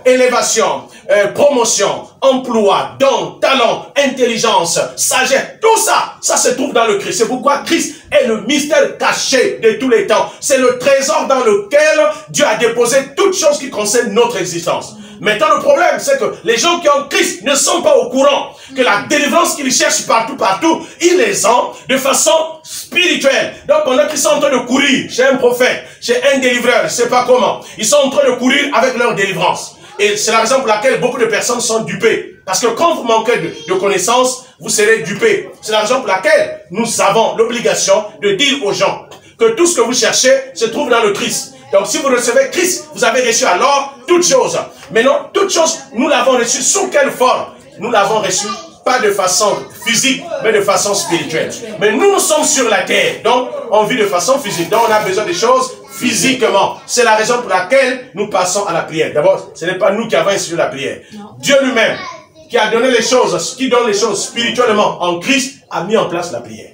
élévation, promotion, emploi, don, talent, intelligence, sagesse, tout ça, ça se trouve dans le Christ. C'est pourquoi Christ est le mystère caché de tous les temps. C'est le trésor dans lequel Dieu a déposé toutes choses qui concernent notre existence. Maintenant, le problème, c'est que les gens qui ont Christ ne sont pas au courant que la délivrance qu'ils cherchent partout, ils les ont de façon spirituelle. Donc, pendant qu'ils sont en train de courir chez un prophète, chez un délivreur, je ne sais pas comment, ils sont en train de courir avec leur délivrance. Et c'est la raison pour laquelle beaucoup de personnes sont dupées. Parce que quand vous manquez de connaissances, vous serez dupés. C'est la raison pour laquelle nous avons l'obligation de dire aux gens que tout ce que vous cherchez se trouve dans le Christ. Donc si vous recevez Christ, vous avez reçu alors toutes choses. Mais non, toutes choses, nous l'avons reçu sous quelle forme? Nous l'avons reçu pas de façon physique, mais de façon spirituelle. Mais nous sommes sur la terre, donc on vit de façon physique. Donc on a besoin des choses physiquement. C'est la raison pour laquelle nous passons à la prière. D'abord, ce n'est pas nous qui avons institué la prière. Dieu lui-même, qui a donné les choses, qui donne les choses spirituellement en Christ, a mis en place la prière.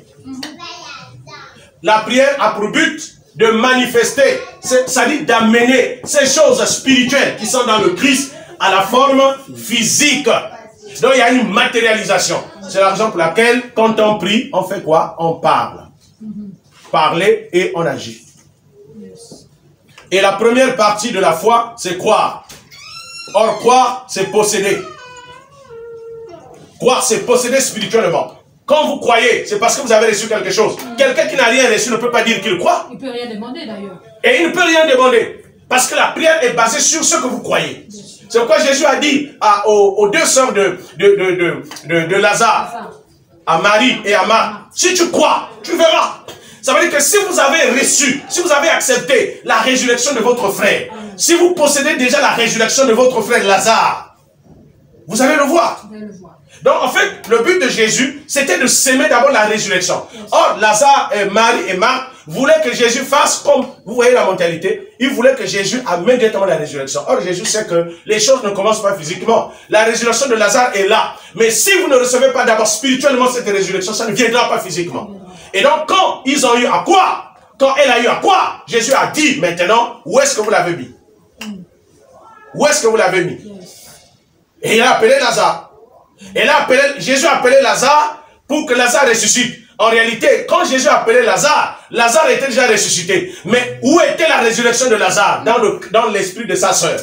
La prière a pour but de manifester, c'est-à-dire d'amener ces choses spirituelles qui sont dans le Christ à la forme physique. Donc il y a une matérialisation. C'est la raison pour laquelle, quand on prie, on fait quoi? On parle. Parler et on agit. Et la première partie de la foi, c'est croire. Or, croire, c'est posséder. Croire, c'est posséder spirituellement. Quand vous croyez, c'est parce que vous avez reçu quelque chose. Quelqu'un qui n'a rien reçu ne peut pas dire qu'il croit. Il ne peut rien demander d'ailleurs. Et il ne peut rien demander. Parce que la prière est basée sur ce que vous croyez. C'est pourquoi Jésus a dit aux deux sœurs de Lazare, à Marie et à Marthe, si tu crois, tu verras. Ça veut dire que si vous avez reçu, si vous avez accepté la résurrection de votre frère, si vous possédez déjà la résurrection de votre frère Lazare, vous allez le voir. Donc en fait, le but de Jésus, c'était de s'aimer d'abord la résurrection. Or, Lazare, Marie et Marthe voulaient que Jésus fasse comme, vous voyez la mentalité, ils voulaient que Jésus amène directement la résurrection. Or, Jésus sait que les choses ne commencent pas physiquement. La résurrection de Lazare est là. Mais si vous ne recevez pas d'abord spirituellement cette résurrection, ça ne viendra pas physiquement. Et donc, quand ils ont eu à quoi, quand elle a eu à quoi, Jésus a dit maintenant, où est-ce que vous l'avez mis? Où est-ce que vous l'avez mis? Et il a appelé Lazare. Et là, Jésus a appelé Lazare pour que Lazare ressuscite. En réalité, quand Jésus a appelé Lazare, Lazare était déjà ressuscité. Mais où était la résurrection de Lazare? Dans l'esprit de sa sœur.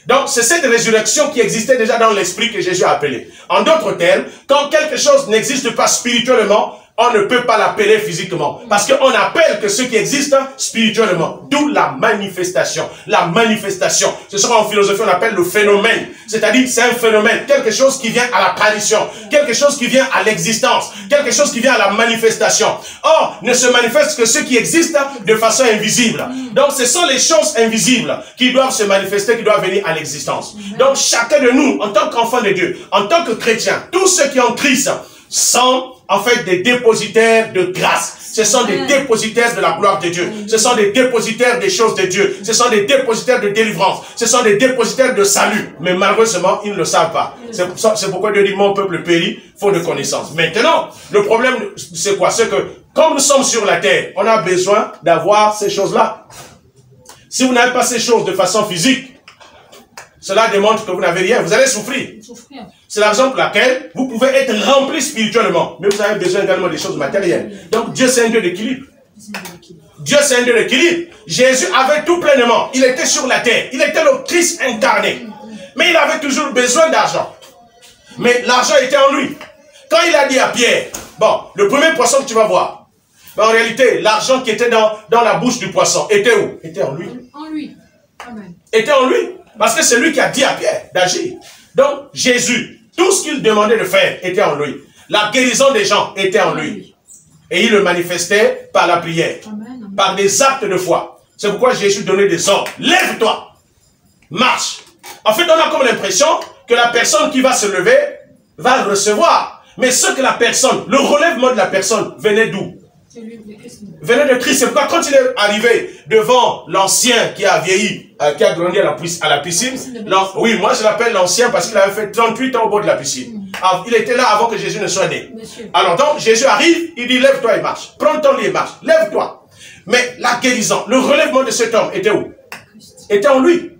Donc, c'est cette résurrection qui existait déjà dans l'esprit que Jésus a appelé. En d'autres termes, quand quelque chose n'existe pas spirituellement, on ne peut pas l'appeler physiquement. Parce qu'on appelle que ce qui existe spirituellement. D'où la manifestation. La manifestation. C'est ce qu'en philosophie on appelle le phénomène. C'est-à-dire c'est un phénomène. Quelque chose qui vient à l'apparition. Quelque chose qui vient à l'existence. Quelque chose qui vient à la manifestation. Or, ne se manifeste que ce qui existe de façon invisible. Donc ce sont les choses invisibles qui doivent se manifester, qui doivent venir à l'existence. Donc chacun de nous, en tant qu'enfant de Dieu, en tant que chrétien, tous ceux qui ont Christ sont en fait des dépositaires de grâce. Ce sont des dépositaires de la gloire de Dieu. Ce sont des dépositaires des choses de Dieu. Ce sont des dépositaires de délivrance. Ce sont des dépositaires de salut. Mais malheureusement, ils ne le savent pas. C'est pourquoi Dieu dit, mon peuple périt, faute de connaissance. Maintenant, le problème, c'est quoi? C'est que, comme nous sommes sur la terre, on a besoin d'avoir ces choses-là. Si vous n'avez pas ces choses de façon physique, cela démontre que vous n'avez rien, vous allez souffrir. C'est la raison pour laquelle vous pouvez être rempli spirituellement, mais vous avez besoin également des choses matérielles. Donc Dieu c'est un Dieu d'équilibre. Dieu c'est un Dieu d'équilibre. Jésus avait tout pleinement, il était sur la terre, il était le Christ incarné. Mais il avait toujours besoin d'argent. Mais l'argent était en lui. Quand il a dit à Pierre, bon, le premier poisson que tu vas voir, ben en réalité, l'argent qui était dans la bouche du poisson était où? Était en lui. En lui. Amen. Était en lui. Parce que c'est lui qui a dit à Pierre d'agir. Donc, Jésus, tout ce qu'il demandait de faire était en lui. La guérison des gens était en lui. Et il le manifestait par la prière, par des actes de foi. C'est pourquoi Jésus donnait des ordres. Lève-toi, marche. En fait, on a comme l'impression que la personne qui va se lever va le recevoir. Mais ce que la personne, le relèvement de la personne venait d'où? Venait de Christ. C'est pourquoi quand il est arrivé devant l'ancien qui a vieilli, qui a grandi à la piscine, oui, moi je l'appelle l'ancien parce qu'il avait fait 38 ans au bord de la piscine. Alors, il était là avant que Jésus ne soit né. Alors donc Jésus arrive, il dit lève-toi et marche. Prends ton lit et marche. Lève-toi. Mais la guérison, le relèvement de cet homme était où? Était en lui.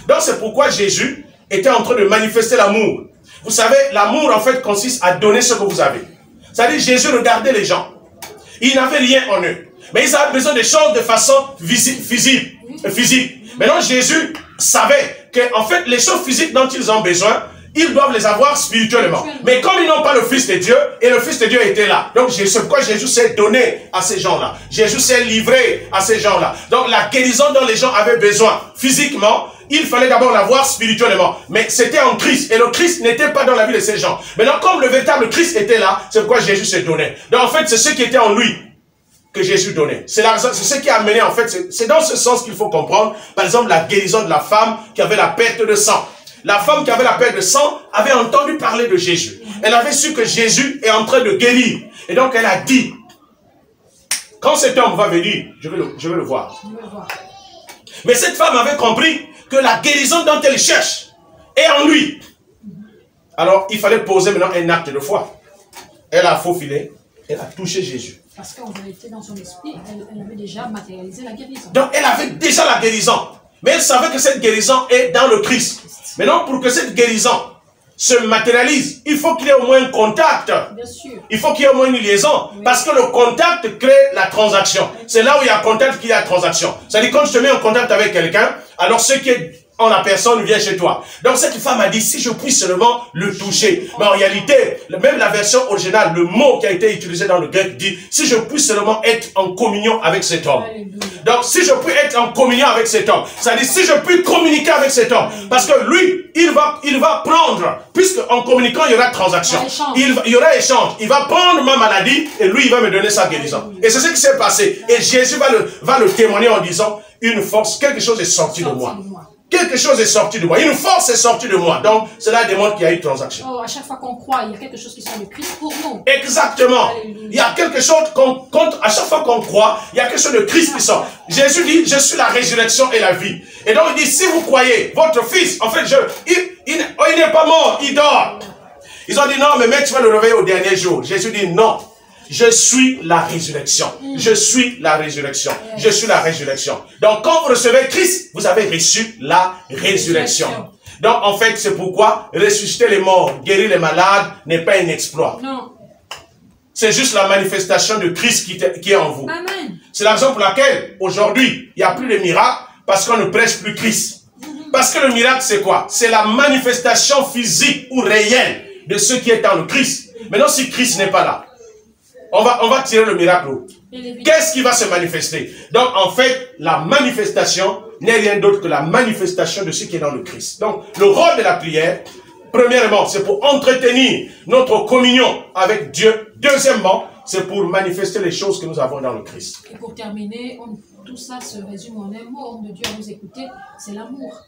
Donc c'est pourquoi Jésus était en train de manifester l'amour. Vous savez, l'amour en fait consiste à donner ce que vous avez. C'est-à-dire Jésus regardait les gens. Ils n'avaient rien en eux. Mais ils avaient besoin de choses de façon physique. Maintenant, Jésus savait que, en fait, les choses physiques dont ils ont besoin, ils doivent les avoir spirituellement. Mais comme ils n'ont pas le Fils de Dieu, et le Fils de Dieu était là. Donc, c'est pourquoi Jésus s'est donné à ces gens-là. Jésus s'est livré à ces gens-là. Donc, la guérison dont les gens avaient besoin physiquement, il fallait d'abord l'avoir spirituellement. Mais c'était en Christ. Et le Christ n'était pas dans la vie de ces gens. Maintenant, comme le véritable Christ était là, c'est pourquoi Jésus s'est donné. Donc, en fait, c'est ce qui était en lui que Jésus donnait. C'est ce qui a amené, en fait, c'est dans ce sens qu'il faut comprendre, par exemple, la guérison de la femme qui avait la perte de sang. La femme qui avait la perte de sang avait entendu parler de Jésus. Elle avait su que Jésus est en train de guérir. Et donc, elle a dit, quand cet homme va venir, je vais le voir. Mais cette femme avait compris que la guérison dont elle cherche est en lui. Alors, il fallait poser maintenant un acte de foi. Elle a faufilé, elle a touché Jésus. Parce qu'en vérité, dans son esprit, elle avait déjà matérialisé la guérison. Donc, elle avait déjà la guérison. Mais elle savait que cette guérison est dans le Christ. Maintenant, pour que cette guérison se matérialise, il faut qu'il y ait au moins un contact. Bien sûr. Il faut qu'il y ait au moins une liaison. Oui. Parce que le contact crée la transaction. C'est là où il y a contact qu'il y a transaction. C'est-à-dire, quand je te mets en contact avec quelqu'un, alors ce qui est en la personne vient chez toi. Donc cette femme a dit, si je puis seulement le toucher. Mais en réalité, même la version originale, le mot qui a été utilisé dans le grec dit, si je puis seulement être en communion avec cet homme. Donc si je puis être en communion avec cet homme, c'est-à-dire si je puis communiquer avec cet homme, parce que lui, il va prendre, puisque en communiquant, il y aura transaction. Il y aura échange. Il va prendre ma maladie et lui, il va me donner sa guérison. Et c'est ce qui s'est passé. Et Jésus va le témoigner en disant, une force, quelque chose est sorti de moi. Quelque chose est sorti de moi. Une force est sortie de moi. Donc, cela démontre qu'il y a une transaction. Oh, à chaque fois qu'on croit, il y a quelque chose qui sort de Christ pour nous. Exactement. Alléluia. Il y a quelque chose à chaque fois qu'on croit, il y a quelque chose de Christ qui sort. Jésus dit, je suis la résurrection et la vie. Et donc, il dit, si vous croyez, votre fils, en fait, il n'est pas mort, il dort. Ils ont dit, non, mais tu vas le réveiller au dernier jour. Jésus dit, non. Je suis la résurrection. Je suis la résurrection. Je suis la résurrection. Donc, quand vous recevez Christ, vous avez reçu la résurrection. Donc, en fait, c'est pourquoi ressusciter les morts, guérir les malades n'est pas un exploit. Non. C'est juste la manifestation de Christ qui est en vous. C'est la raison pour laquelle, aujourd'hui, il n'y a plus de miracles parce qu'on ne prêche plus Christ. Parce que le miracle, c'est quoi? C'est la manifestation physique ou réelle de ce qui est dans le Christ. Maintenant, si Christ n'est pas là, on va tirer le miracle. Qu'est-ce qui va se manifester? Donc, en fait, la manifestation n'est rien d'autre que la manifestation de ce qui est dans le Christ. Donc, le rôle de la prière, premièrement, c'est pour entretenir notre communion avec Dieu. Deuxièmement, c'est pour manifester les choses que nous avons dans le Christ. Et pour terminer, tout ça se résume en un mot, homme de Dieu à vous écouter, c'est l'amour.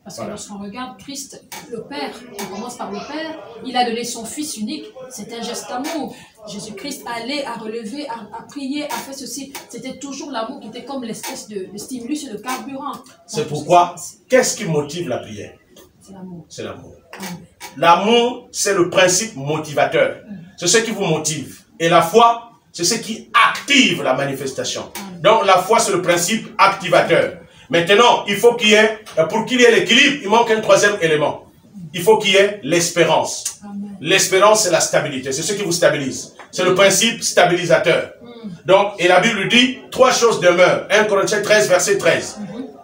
Parce que lorsqu'on regarde Christ, le Père, on commence par le Père, il a donné son Fils unique, c'est un geste d'amour. Jésus-Christ allait à relever, à prier, à faire ceci. C'était toujours l'amour qui était comme l'espèce de stimulus et de carburant. C'est pourquoi, qu'est-ce qui motive la prière? C'est l'amour. C'est l'amour. L'amour, c'est le principe motivateur. C'est ce qui vous motive. Et la foi, c'est ce qui active la manifestation. Donc la foi, c'est le principe activateur. Maintenant, il faut qu'il y ait, pour qu'il y ait l'équilibre, il manque un troisième élément. Il faut qu'il y ait l'espérance. L'espérance, c'est la stabilité. C'est ce qui vous stabilise. C'est le principe stabilisateur. Donc, et la Bible dit, trois choses demeurent. 1 Corinthiens 13, verset 13.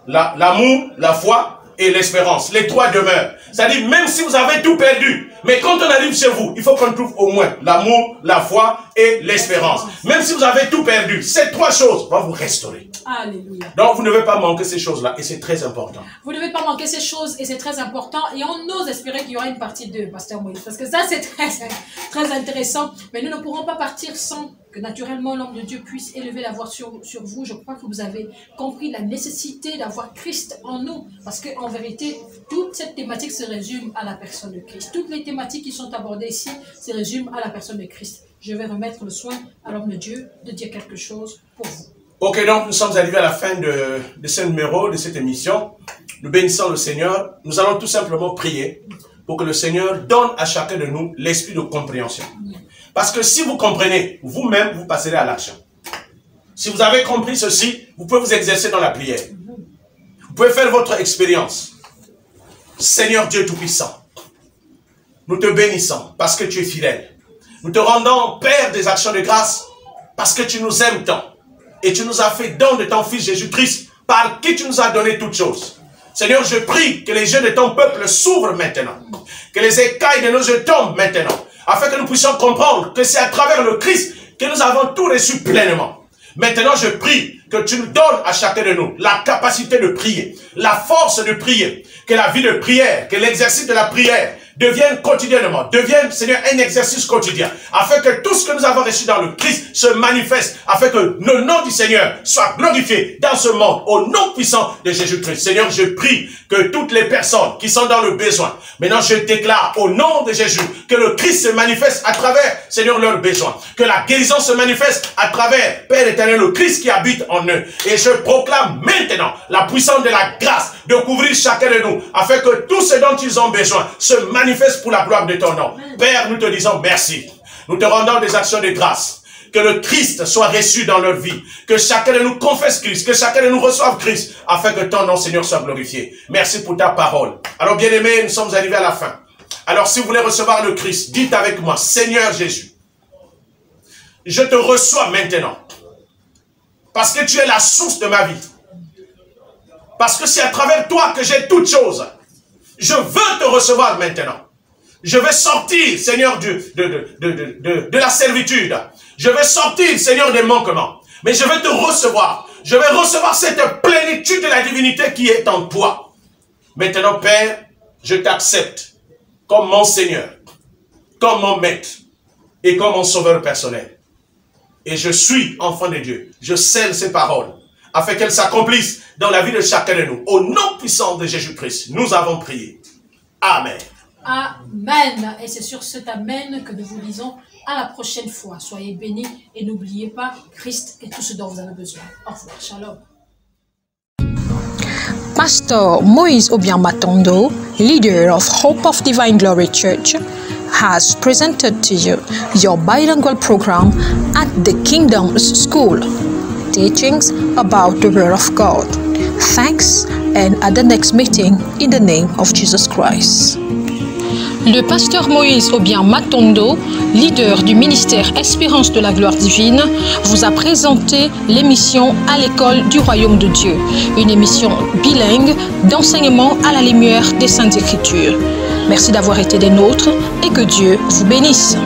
L'amour, la foi et l'espérance. Les trois demeurent. C'est-à-dire, même si vous avez tout perdu, mais quand on arrive chez vous, il faut qu'on trouve au moins l'amour, la foi et l'espérance. Même si vous avez tout perdu, ces trois choses vont vous restaurer. Alléluia. Donc, vous ne devez pas manquer ces choses-là et c'est très important. Vous ne devez pas manquer ces choses et c'est très important. Et on ose espérer qu'il y aura une partie 2, Pasteur Moïse. Parce que ça, c'est très intéressant. Mais nous ne pourrons pas partir sans que naturellement l'homme de Dieu puisse élever la voix sur vous. Je crois que vous avez compris la nécessité d'avoir Christ en nous. Parce qu'en vérité, toute cette thématique se résume à la personne de Christ. Toutes les thématiques qui sont abordées ici se résument à la personne de Christ. Je vais remettre le soin à l'homme de Dieu de dire quelque chose pour vous. Ok, donc nous sommes arrivés à la fin de ce numéro, de cette émission. Nous bénissons le Seigneur. Nous allons tout simplement prier pour que le Seigneur donne à chacun de nous l'esprit de compréhension. Parce que si vous comprenez, vous-même, vous passerez à l'action. Si vous avez compris ceci, vous pouvez vous exercer dans la prière. Vous pouvez faire votre expérience. Seigneur Dieu Tout-Puissant, nous te bénissons parce que tu es fidèle. Nous te rendons Père des actions de grâce parce que tu nous aimes tant. Et tu nous as fait don de ton Fils Jésus-Christ, par qui tu nous as donné toutes choses. Seigneur, je prie que les yeux de ton peuple s'ouvrent maintenant. Que les écailles de nos yeux tombent maintenant. Afin que nous puissions comprendre que c'est à travers le Christ que nous avons tout reçu pleinement. Maintenant, je prie que tu nous donnes à chacun de nous la capacité de prier, la force de prier, que la vie de prière, que l'exercice de la prière devienne quotidiennement, devienne, Seigneur, un exercice quotidien, afin que tout ce que nous avons reçu dans le Christ se manifeste, afin que le nom du Seigneur soit glorifié dans ce monde, au nom puissant de Jésus-Christ. Seigneur, je prie que toutes les personnes qui sont dans le besoin, maintenant je déclare au nom de Jésus, que le Christ se manifeste à travers, Seigneur, leurs besoins, que la guérison se manifeste à travers, Père éternel, le Christ qui habite en eux. Et je proclame maintenant la puissance de la grâce de couvrir chacun de nous, afin que tout ce dont ils ont besoin se manifeste pour la gloire de ton nom. Père, nous te disons merci. Nous te rendons des actions de grâce. Que le Christ soit reçu dans leur vie. Que chacun de nous confesse Christ. Que chacun de nous reçoive Christ. Afin que ton nom, Seigneur, soit glorifié. Merci pour ta parole. Alors, bien-aimés, nous sommes arrivés à la fin. Alors, si vous voulez recevoir le Christ, dites avec moi, Seigneur Jésus, je te reçois maintenant. Parce que tu es la source de ma vie. Parce que c'est à travers toi que j'ai toutes choses. Je veux te recevoir maintenant. Je vais sortir, Seigneur, de la servitude. Je vais sortir, Seigneur, des manquements. Mais je vais te recevoir. Je vais recevoir cette plénitude de la divinité qui est en toi. Maintenant, Père, je t'accepte comme mon Seigneur, comme mon Maître et comme mon Sauveur personnel. Et je suis enfant de Dieu. Je scelle ces paroles afin qu'elles s'accomplissent dans la vie de chacun de nous. Au nom puissant de Jésus-Christ, nous avons prié. Amen. Amen. Et c'est sur cet Amen que nous vous disons à la prochaine fois. Soyez bénis et n'oubliez pas Christ et tout ce dont vous avez besoin. Au revoir. Shalom. Pastor Moïse Obiang-Matondo, leader of Hope of Divine Glory Church, has presented to you your bilingual program at the Kingdom's School, teachings about the Word of God. Thanks, and at the next meeting, in the name of Jesus Christ. Le pasteur Moïse Obiang-Matondo, leader du ministère Espérance de la Gloire Divine, vous a présenté l'émission À l'école du Royaume de Dieu, une émission bilingue d'enseignement à la lumière des Saintes Écritures. Merci d'avoir été des nôtres et que Dieu vous bénisse.